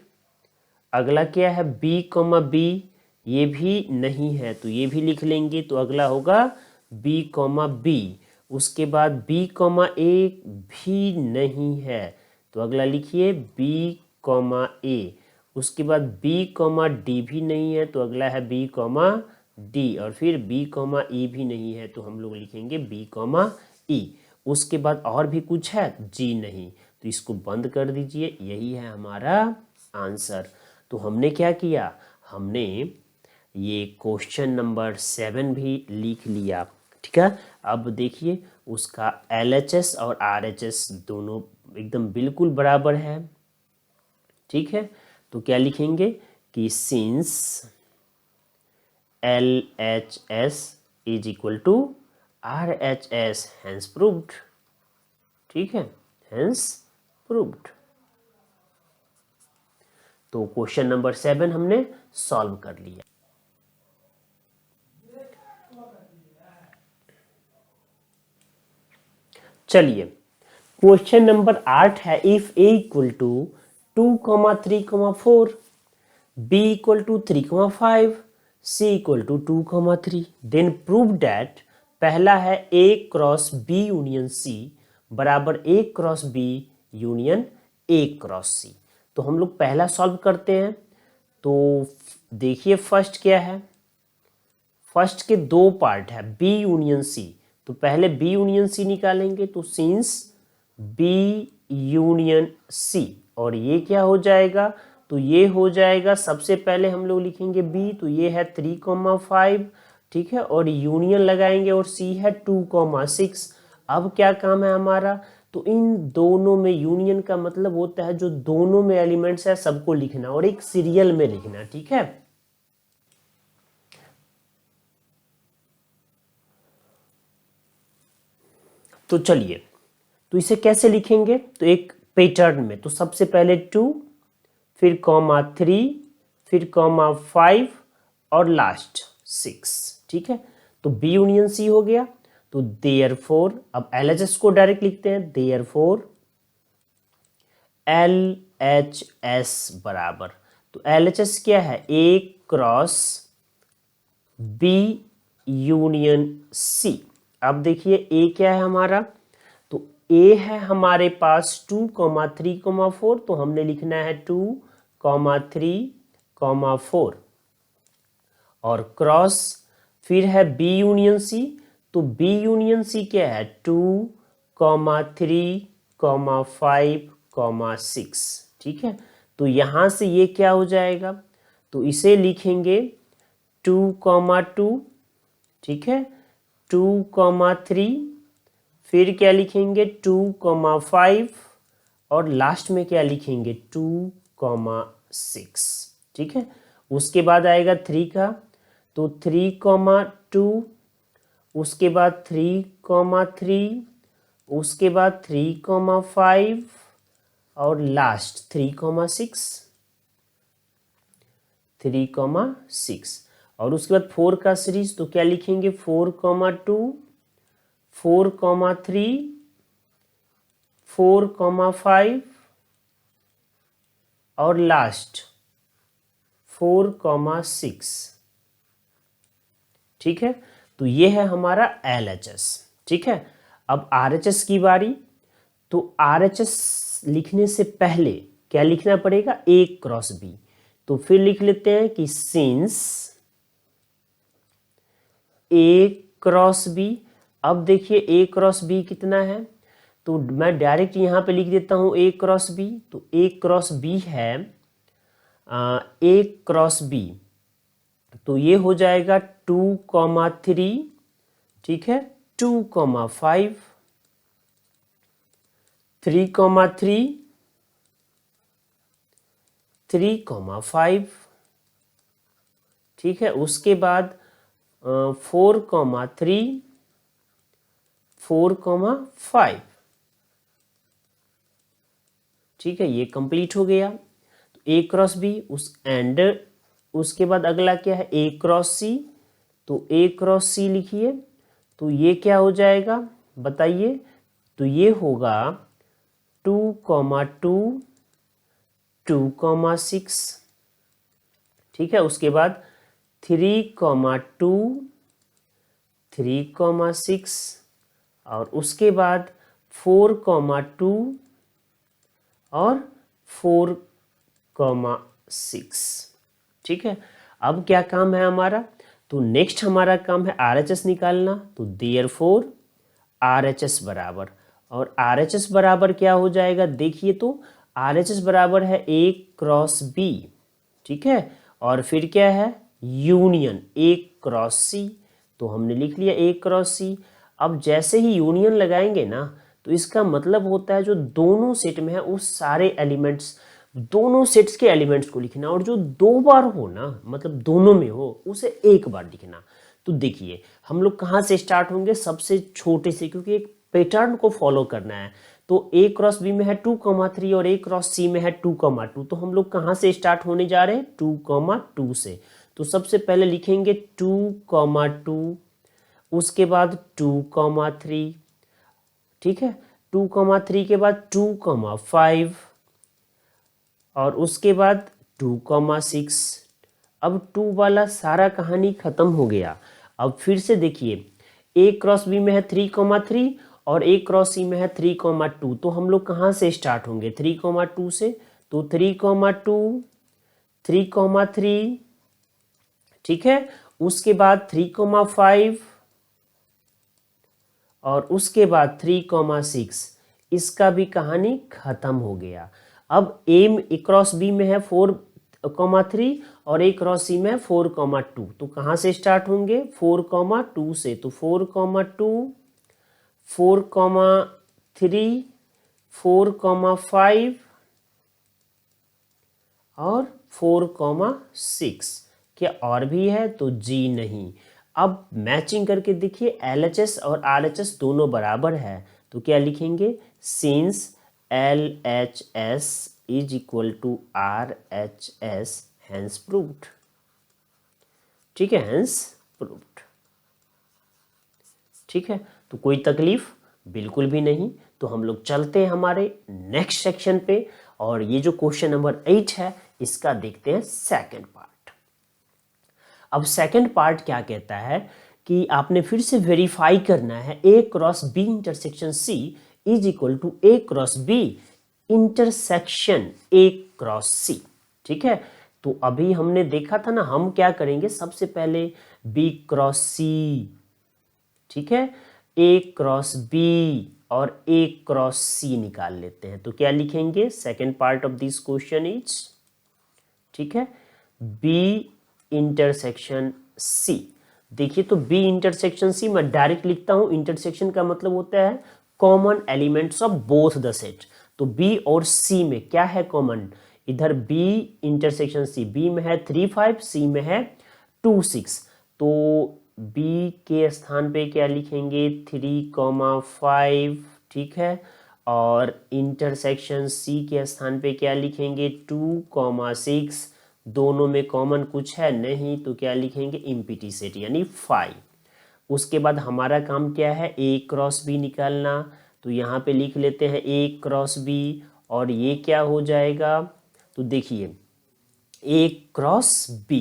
अगला क्या है, बी कॉमा बी, ये भी नहीं है, तो ये भी लिख लेंगे, तो अगला होगा बी कॉमा बी। उसके बाद बी कॉमा ए भी नहीं है, तो अगला लिखिए बी कॉमा ए। उसके बाद बी कॉमा डी भी नहीं है, तो अगला है बी कॉमा डी, और फिर बी कॉमा ई भी नहीं है, तो हम लोग लिखेंगे बी कॉमा ई। उसके बाद और भी कुछ है, जी नहीं, तो इसको बंद कर दीजिए, यही है हमारा आंसर। तो हमने क्या किया, हमने ये क्वेश्चन नंबर 7 भी लिख लिया, ठीक है। अब देखिए उसका LHS और RHS दोनों एकदम बिल्कुल बराबर है, ठीक है। तो क्या लिखेंगे कि since LHS is equal to RHS hence proved, ठीक है, हैंस प्रूव्ड। तो क्वेश्चन नंबर 7 हमने सॉल्व कर लिया। चलिए क्वेश्चन नंबर 8 है, if A equal to 2,3,4, B equal to 3,5, C equal to 2,3, then prove that, पहला है A cross B union C बराबर A cross B union A cross C. तो हम लोग पहला सॉल्व करते हैं। तो देखिए फर्स्ट क्या है, फर्स्ट के दो पार्ट है बी यूनियन सी, तो पहले बी यूनियन सी निकालेंगे। तो सिंस बी यूनियन सी, और ये क्या हो जाएगा, तो ये हो जाएगा, सबसे पहले हम लोग लिखेंगे बी, तो ये है 3,5, ठीक है, और यूनियन लगाएंगे और सी है 2,6। अब क्या काम है हमारा, तो इन दोनों में यूनियन का मतलब होता है जो दोनों में एलिमेंट्स है सबको लिखना और एक सीरियल में लिखना, ठीक है। तो चलिए, तो इसे कैसे लिखेंगे, तो एक पैटर्न में, तो सबसे पहले 2, फिर कॉमा 3, फिर कॉमा 5 और लास्ट 6, ठीक है। तो बी यूनियन सी हो गया। तो देयरफॉर, अब एलएचएस को डायरेक्ट लिखते हैं, देयरफॉर एलएचएस बराबर, तो एलएचएस क्या है, ए क्रॉस बी यूनियन सी। अब देखिए ए क्या है हमारा, तो ए है हमारे पास 2,3,4, तो हमने लिखना है 2,3,4, और क्रॉस फिर है बी यूनियन सी, तो बी यूनियन सी क्या है 2,3,5,6, ठीक है। तो यहां से ये क्या हो जाएगा, तो इसे लिखेंगे 2,2, ठीक है, 2,3, फिर क्या लिखेंगे 2,5 और लास्ट में क्या लिखेंगे 2,6, ठीक है। उसके बाद आएगा 3 का, तो 3,2, उसके बाद 3,3, उसके बाद 3,5 और लास्ट 3,6, 3,6, और उसके बाद 4 का सीरीज, तो क्या लिखेंगे 4,2, 4,3, 4,5 और लास्ट 4,6, ठीक है। तो ये है हमारा LHS, ठीक है। अब RHS की बारी, तो RHS लिखने से पहले क्या लिखना पड़ेगा, A क्रॉस B। तो फिर लिख लेते हैं कि सिंस A क्रॉस B, अब देखिए A क्रॉस B कितना है, तो मैं डायरेक्ट यहाँ पे लिख देता हूँ A क्रॉस B। तो A क्रॉस B है A क्रॉस B, तो ये हो जाएगा 2,3, ठीक है, 2,5, 3,3, 3,5, ठीक है। उसके बाद 4,3, 4,5, ठीक है, ये कंप्लीट हो गया। तो ए क्रॉस बी, उस एंड उसके बाद अगला क्या है ए क्रॉस सी, तो ए क्रॉस सी लिखिए, तो ये क्या हो जाएगा बताइए, तो ये होगा 2,2, 2,6, ठीक है। उसके बाद 3,2, 3,6 और उसके बाद 4,2 और 4,6, ठीक है। अब क्या काम है हमारा, तो नेक्स्ट हमारा काम है RHS निकालना। तो देयरफॉर RHS बराबर, और RHS बराबर क्या हो जाएगा, देखिए तो RHS बराबर है A क्रॉस B, ठीक है, और फिर क्या है यूनियन A क्रॉस C। तो हमने लिख लिया A क्रॉस C। अब जैसे ही यूनियन लगाएंगे ना, तो इसका मतलब होता है जो दोनों सेट में है उस सारे एलिमेंट्स, दोनों सेट्स के एलिमेंट्स को लिखना, और जो दो बार हो ना, मतलब दोनों में हो, उसे एक बार लिखना। तो देखिए हम लोग कहाँ से स्टार्ट होंगे, सबसे छोटे से, क्योंकि एक पैटर्न को फॉलो करना है। तो A क्रॉस B में है 2,3 और A क्रॉस C में है 2,2, तो हम लोग कहाँ से स्टार्ट होने जा रहे हैं 2,2 से। तो सबसे पहले लिखेंगे 2,2, उसके बाद 2,3, ठीक है, 2,3 के बाद 2,5 और उसके बाद 2,6। अब 2 वाला सारा कहानी खत्म हो गया। अब फिर से देखिए, ए क्रॉस बी में है 3,3 और ए क्रॉस सी में है 3,2। तो हम लोग कहाँ से स्टार्ट होंगे? 3,2 से। तो 3,2, 3,3, ठीक है। उसके बाद 3,5 और उसके बाद 3,6। इसका भी कहानी खत्म हो गया। अब ए क्रॉस बी में है 4,3 और ए क्रॉस सी में है 4,2। तो कहाँ से स्टार्ट होंगे? 4,2 से। तो 4,2, 4,3, 4,5 और 4,6। क्या और भी है? तो जी नहीं। अब मैचिंग करके देखिए, LHS और RHS दोनों बराबर है। तो क्या लिखेंगे? Since LHS is equal to RHS, hence proved. ठीक है, हैंस प्रूव्ड। ठीक है, तो कोई तकलीफ बिल्कुल भी नहीं। तो हम लोग चलते हैं हमारे नेक्स्ट सेक्शन पे, और ये जो क्वेश्चन नंबर 8 है इसका देखते हैं सेकंड पार्ट। अब सेकंड पार्ट क्या कहता है कि आपने फिर से वेरीफाई करना है A cross B intersection C is equal to A cross B intersection A cross C। ठीक है, तो अभी हमने देखा था ना, हम क्या करेंगे? सबसे पहले B क्रॉस C, ठीक है, A क्रॉस B और A क्रॉस C निकाल लेते हैं। तो क्या लिखेंगे? Second part of this question is, ठीक है, B इंटरसेक्शन C। देखिए, तो B इंटरसेक्शन C मैं डायरेक्ट लिखता हूं। इंटरसेक्शन का मतलब होता है common elements of both the set. तो B और C में क्या है कॉमन? इधर B इंटरसेक्शन C, B में है 3,5, C में है 2,6। तो B के स्थान पे क्या लिखेंगे? 3,5, ठीक है। और इंटरसेक्शन C के स्थान पे क्या लिखेंगे? 2,6। दोनों में कॉमन कुछ है नहीं, तो क्या लिखेंगे? इम्पिटी सेट यानी 5। उसके बाद हमारा काम क्या है? A क्रॉस B निकालना। तो यहाँ पे लिख लेते हैं A क्रॉस B, और ये क्या हो जाएगा? तो देखिए, A क्रॉस B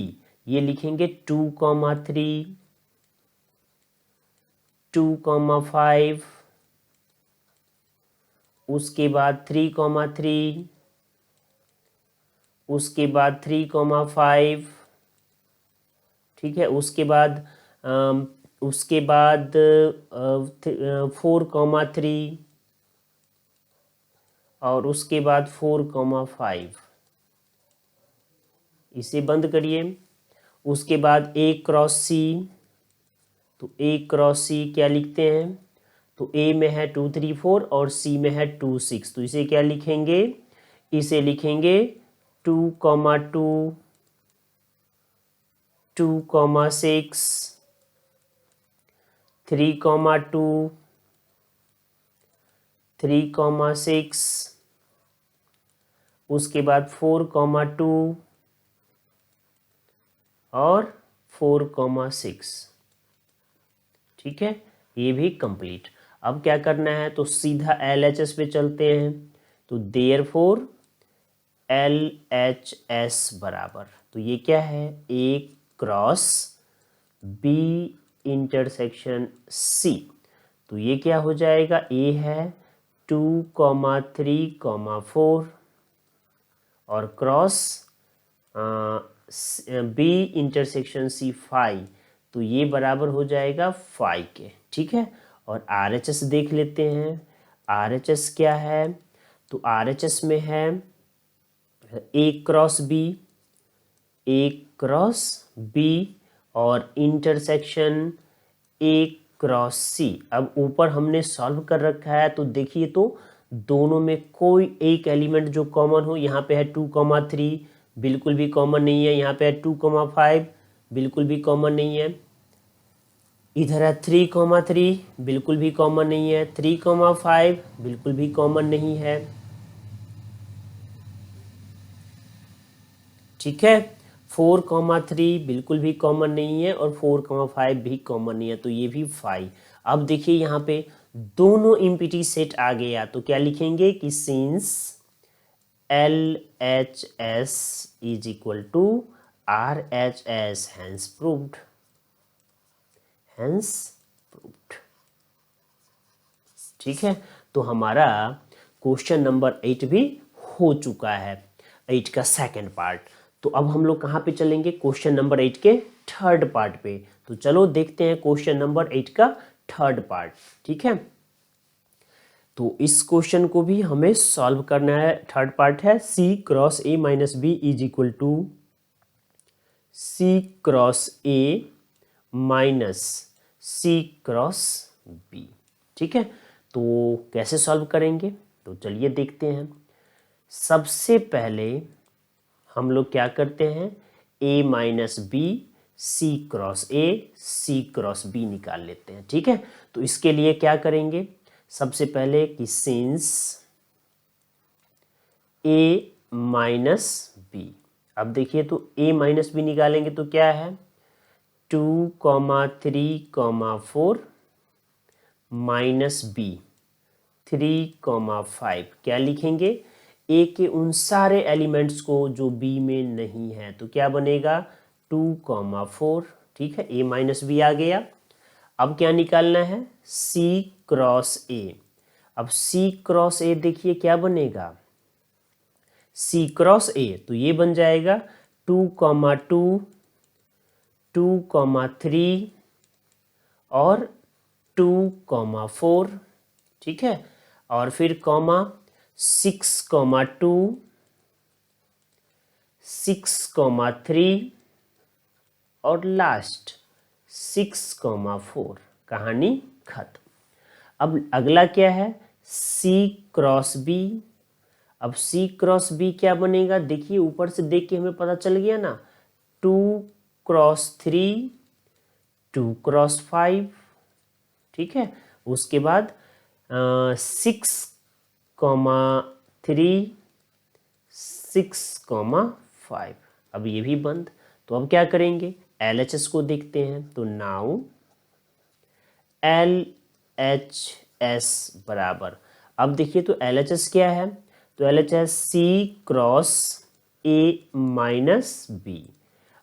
ये लिखेंगे 2,3, 2,5, उसके बाद 3,3, उसके बाद 3,5, ठीक है। उसके बाद 4,3 और उसके बाद 4,5। इसे बंद करिए। उसके बाद A क्रॉस C। तो A क्रॉस C क्या लिखते हैं? तो A में है 2, 3, 4 और C में है 2, 6। तो इसे क्या लिखेंगे? इसे लिखेंगे 2,2, 2,6, 3,2, 3,6, उसके बाद 4,2 और 4,6। ठीक है, ये भी कंप्लीट। अब क्या करना है? तो सीधा LHS पे चलते हैं। तो देयरफॉर LHS बराबर, तो ये क्या है? A cross B intersection C। तो ये क्या हो जाएगा? A है 2,3,4 और क्रॉस B इंटरसेक्शन C 5। तो ये बराबर हो जाएगा 5 के। ठीक है, और RHS देख लेते हैं। RHS क्या है? तो RHS में है A cross B, A cross B और इंटरसेक्शन A क्रॉस C। अब ऊपर हमने सॉल्व कर रखा है, तो देखिए, तो दोनों में कोई एक एलिमेंट जो कॉमन हो। यहाँ पे है 2,3, बिल्कुल भी कॉमन नहीं है। यहाँ पे है 2,5, बिल्कुल भी कॉमन नहीं है। इधर है 3,3, बिल्कुल भी कॉमन नहीं है। 3,5 बिल्कुल भी कॉमन नहीं है। ठीक है, 4,3 बिल्कुल भी कॉमन नहीं है और 4,5 भी कॉमन नहीं है। तो ये भी 5। अब देखिए यहाँ पे दोनों एम्प्टी सेट आ गया तो क्या लिखेंगे कि since LHS is equal to RHS hence proved, hence proved. ठीक है, तो हमारा क्वेश्चन नंबर 8 भी हो चुका है, 8 का सेकंड पार्ट। तो अब हम लोग कहाँ पे चलेंगे, क्वेश्चन नंबर 8 के थर्ड पार्ट पे। तो चलो देखते हैं क्वेश्चन नंबर 8 का थर्ड पार्ट। ठीक है, तो इस क्वेश्चन को भी हमें सॉल्व करना है। थर्ड पार्ट है C cross A minus B is equal to C cross A minus C cross B। ठीक है, तो कैसे सॉल्व करेंगे, तो चलिए देखते हैं। सबसे पहले हम लोग क्या करते हैं, A minus B C cross A C cross B निकाल लेते हैं। ठीक है, तो इसके लिए क्या करेंगे, सबसे पहले कि सिंस A माइनस बी, अब देखिए तो A माइनस बी निकालेंगे तो क्या है 2,3,4 माइनस बी 3,5, क्या लिखेंगे A के उन सारे एलिमेंट्स को जो B में नहीं है, तो क्या बनेगा 2,4। ठीक है, A माइनस बी आ गया। अब क्या निकालना है C क्रॉस A। अब C क्रॉस A देखिए क्या बनेगा, C क्रॉस A तो ये बन जाएगा 2,2 2,3 और 2,4। ठीक है, और फिर कॉमा 6,2 6,3 और लास्ट 6,4, कहानी खत्म। अब अगला क्या है C क्रॉस B। अब C क्रॉस B क्या बनेगा, देखिए ऊपर से देख के हमें पता चल गया ना, 2 क्रॉस 3 2 क्रॉस 5। ठीक है, उसके बाद 6,3 6,5, अब ये भी बंद। तो अब क्या करेंगे, LHS को देखते हैं। तो नाउ LHS बराबर, अब देखिए तो LHS क्या है, तो LHS C cross A minus B.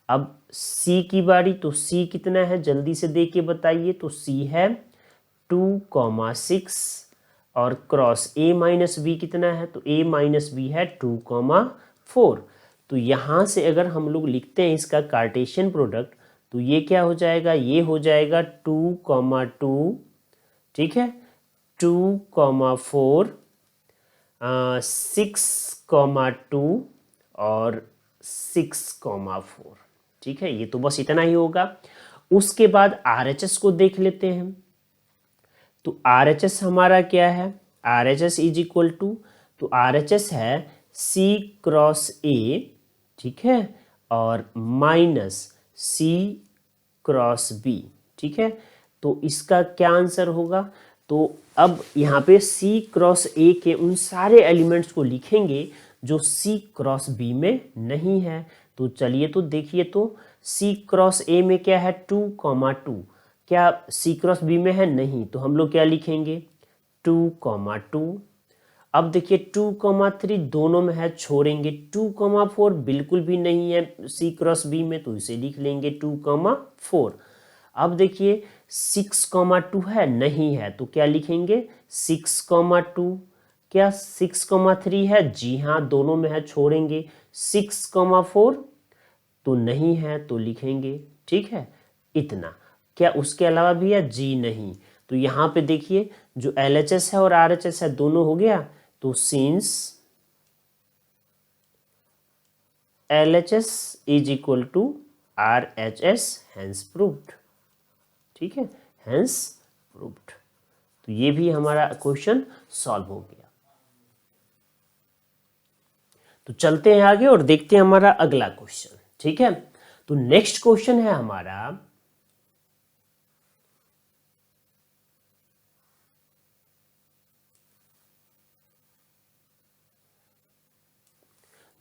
अब C की बारी, तो C कितना है जल्दी से देख के बताइए, तो C है 2,6 और क्रॉस A माइनस बी कितना है, तो A माइनस बी है 2,4। तो यहाँ से अगर हम लोग लिखते हैं इसका कार्टेशियन प्रोडक्ट, तो ये क्या हो जाएगा, ये हो जाएगा 2,2। ठीक है, 2,4 6,2 और 6,4। ठीक है, ये तो बस इतना ही होगा। उसके बाद RHS को देख लेते हैं। तो RHS हमारा क्या है, RHS इज इक्वल टू, तो RHS है C क्रॉस A। ठीक है, और माइनस C क्रॉस B। ठीक है, तो इसका क्या आंसर होगा, तो अब यहाँ पे C क्रॉस A के उन सारे एलिमेंट्स को लिखेंगे जो C क्रॉस B में नहीं है। तो चलिए तो देखिए, तो C क्रॉस A में क्या है 2,2, क्या C क्रॉस B में है, नहीं, तो हम लोग क्या लिखेंगे 2,2। अब देखिए 2,3 दोनों में है, छोड़ेंगे 2,4 बिल्कुल भी नहीं है C क्रॉस B में, तो इसे लिख लेंगे 2,4। अब देखिए 6,2 है, नहीं है, तो क्या लिखेंगे 6,2। क्या 6,3 है, जी हाँ दोनों में है, छोड़ेंगे 6,4, तो नहीं है तो लिखेंगे। ठीक है, इतना। क्या उसके अलावा भी है, जी नहीं। तो यहाँ पे देखिए जो LHS है और RHS है दोनों हो गया, तो since LHS is equal to RHS hence proved. ठीक है, हैंस प्रूव्ड। तो ये भी हमारा क्वेश्चन सॉल्व हो गया। तो चलते हैं आगे और देखते हैं हमारा अगला क्वेश्चन। ठीक है, तो नेक्स्ट क्वेश्चन है हमारा,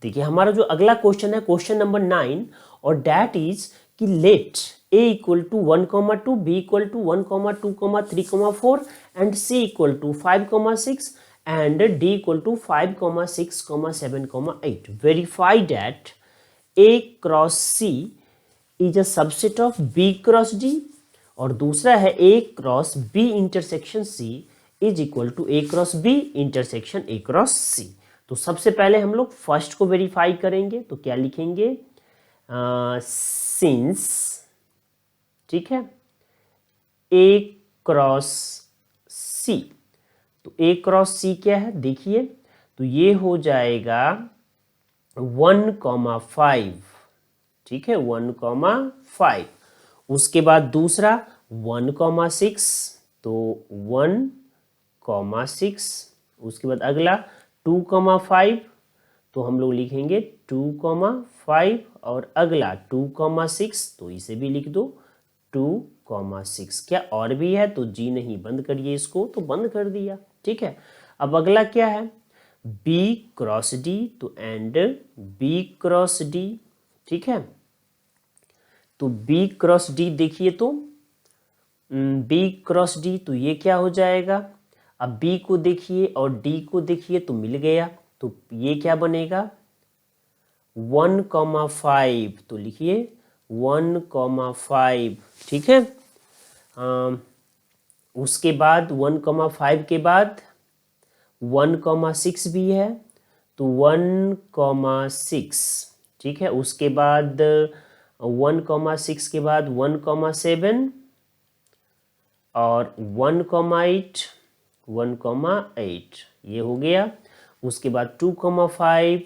देखिए हमारा जो अगला क्वेश्चन है क्वेश्चन नंबर 9, और दैट इज कि let a equal to 1,2, b equal to 1,2,3,4 and c equal to 5,6 and d equal to 5, 6, 7, 8. Verify that A cross C is a subset of B cross D और दूसरा है A cross B intersection C is equal to A cross B intersection A cross C. तो सबसे पहले हम लोग first को verify करेंगे, तो क्या लिखेंगे, सिंस, ठीक है, A क्रॉस C, तो A क्रॉस C क्या है देखिए, तो ये हो जाएगा 1,5, ठीक है, 1,5। उसके बाद दूसरा 1,6, तो 1,6। उसके बाद अगला 2,5, तो हम लोग लिखेंगे 2,5 और अगला 2,6, तो इसे भी लिख दो 2,6। क्या और भी है, तो जी नहीं, बंद करिए इसको, तो बंद कर दिया, ठीक है। अब अगला क्या है, B क्रॉस D, तो एंड B क्रॉस D, ठीक है, तो B क्रॉस D देखिए, तो B क्रॉस D, तो ये क्या हो जाएगा, अब B को देखिए और D को देखिए तो मिल गया, तो ये क्या बनेगा 1,5, तो लिखिए 1,5, ठीक है। उसके बाद 1,5 के बाद 1,6 भी है, तो 1,6, ठीक है। उसके बाद 1,6 के बाद 1,7 और 1,8, 1,8 ये हो गया। उसके बाद 2,5,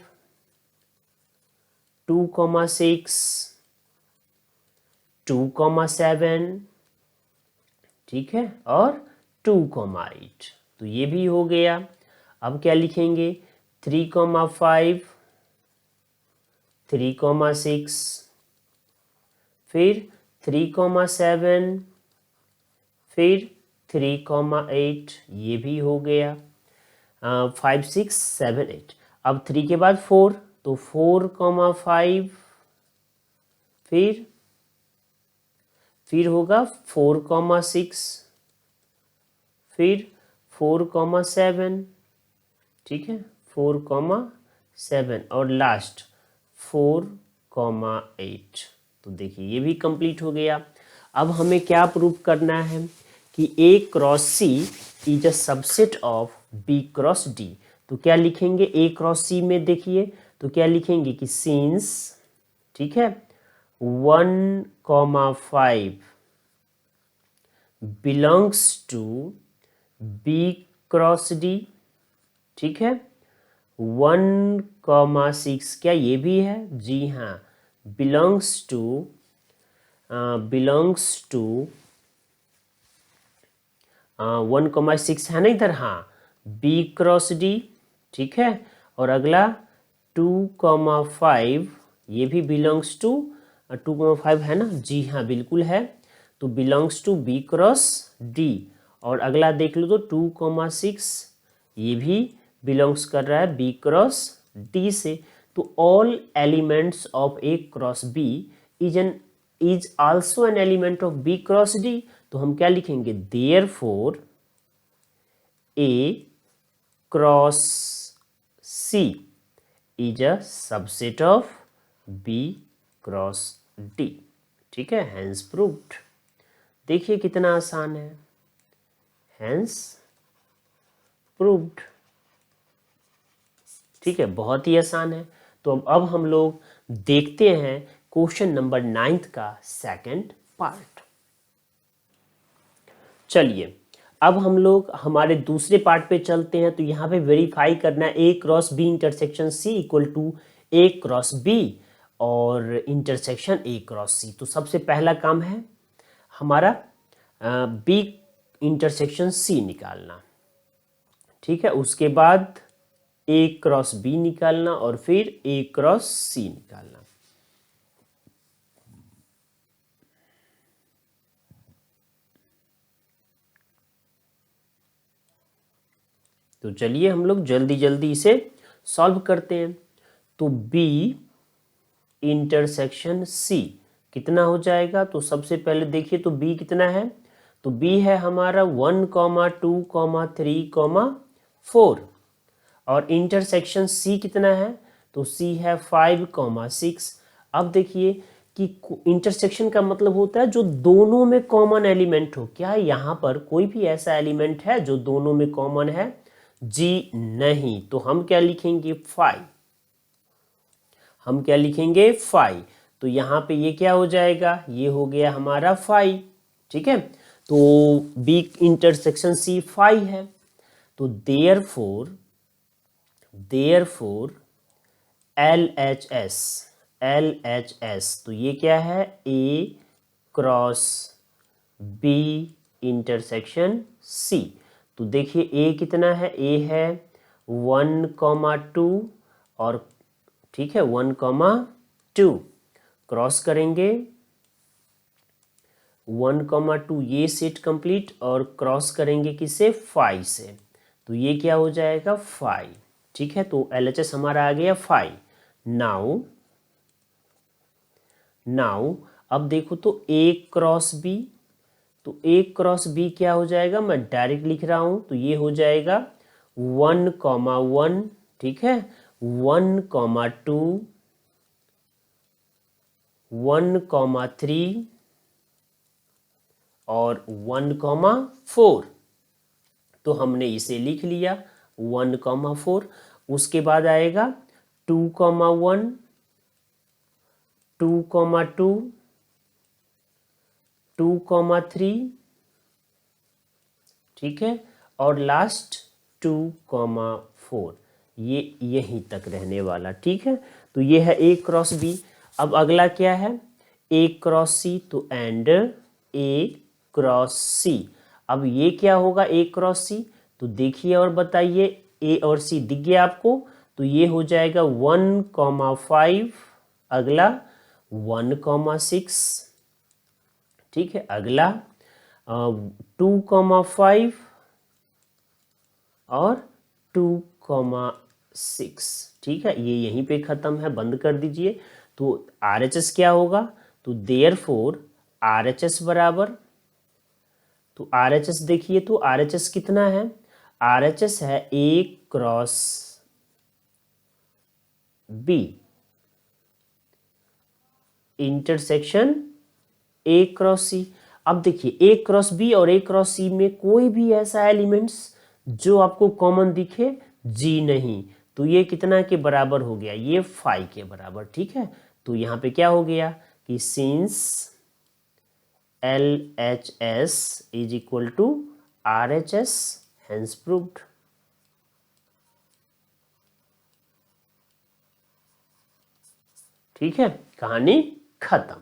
2,6, 2,7, ठीक है, और 2,8, तो ये भी हो गया। अब क्या लिखेंगे 3,5, 3,6, फिर 3,7, फिर 3,8, ये भी हो गया। 5, 6, 7, 8। अब 3 के बाद 4, तो 4,5, फिर होगा 4,6, फिर 4,7, ठीक है, 4,7 और लास्ट 4,8। तो देखिए ये भी कंप्लीट हो गया। अब हमें क्या प्रूव करना है कि A cross C is a subset of B cross D। तो क्या लिखेंगे A क्रॉस C में, देखिए तो क्या लिखेंगे कि सिंस, ठीक है, 1,5 belongs to B cross D, ठीक है। 1,6 क्या ये भी है, जी हाँ, बिलोंग्स टू 1,6 है ना इधर, हाँ, B क्रॉस D, ठीक है। और अगला 2,5 ये भी बिलोंग्स टू 2,5 है ना, जी हाँ बिल्कुल है, तो belongs to B cross D। और अगला देख लो तो 2,6 ये भी बिलोंग्स कर रहा है B क्रॉस D से। तो all elements of A cross B is also an element of B cross D। तो हम क्या लिखेंगे, therefore A cross C is a subset of B cross D, ठीक है, हेंस प्रूव्ड। देखिए कितना आसान है, हेंस प्रूव्ड, ठीक है, बहुत ही आसान है। तो अब हम लोग देखते हैं क्वेश्चन नंबर 9 का सेकंड पार्ट। चलिए अब हम लोग हमारे दूसरे पार्ट पे चलते हैं। तो यहाँ पे वेरीफाई करना है A cross B intersection C equal to A cross B और इंटरसेक्शन A क्रॉस C। तो सबसे पहला काम है हमारा B इंटरसेक्शन C निकालना, ठीक है। उसके बाद A क्रॉस B निकालना और फिर A क्रॉस C निकालना। तो चलिए हम लोग जल्दी जल्दी इसे सॉल्व करते हैं। तो B इंटरसेक्शन C, कितना हो जाएगा? तो सबसे पहले देखिए तो b कितना है? तो b है हमारा 1, 2, 3, 4 और इंटरसेक्शन c कितना है? तो c है 5, 6। अब देखिए कि इंटरसेक्शन का मतलब होता है जो दोनों में कॉमन एलिमेंट हो। क्या यहाँ पर कोई भी ऐसा एलिमेंट है जो दोनों में कॉमन है? जी नहीं। तो हम क्या लिखेंगे? 5। हम क्या लिखेंगे? 5। तो यहाँ पे ये क्या हो जाएगा? ये हो गया हमारा 5। ठीक है, तो B इंटरसेक्शन C 5 है। तो देयरफॉर LHS तो ये क्या है? A cross B intersection C। तो देखिए A कितना है? A है 1, 2 और ठीक है 1, 2 क्रॉस करेंगे 1, 2 ये सेट कंप्लीट और क्रॉस करेंगे किससे? 5 से। तो ये क्या हो जाएगा? 5। ठीक है, तो LHS हमारा आ गया 5। नाउ अब देखो तो A क्रॉस B। तो A क्रॉस B क्या हो जाएगा? मैं डायरेक्ट लिख रहा हूं। तो ये हो जाएगा 1, 1। ठीक है, 1, 2 1, 3 और 1, 4। तो हमने इसे लिख लिया 1, 4। उसके बाद आएगा 2, 1 2, 2 2, 3। ठीक है, और लास्ट 2, 4। ये यहीं तक रहने वाला। ठीक है, तो ये है A क्रॉस B। अब अगला क्या है? A cross C। तो एंड A क्रॉस C। अब ये क्या होगा? A cross C। तो देखिए और बताइए, A और C दिख गया आपको? तो ये हो जाएगा 1, 5। अगला 1, 6। ठीक है, अगला 2, 5 और 2, 6। ठीक है, ये यहीं पे ख़त्म है, बंद कर दीजिए। तो RHS क्या होगा? तो देयरफॉर RHS बराबर, तो RHS देखिए तो RHS कितना है? RHS है A cross B intersection A cross C। अब देखिए A क्रॉस B और A क्रॉस C में कोई भी ऐसा एलिमेंट्स जो आपको कॉमन दिखे? जी नहीं। तो ये कितना के बराबर हो गया? ये 5 के बराबर। ठीक है, तो यहाँ पे क्या हो गया कि since LHS is equal to RHS, hence proved. ठीक है, कहानी खत्म।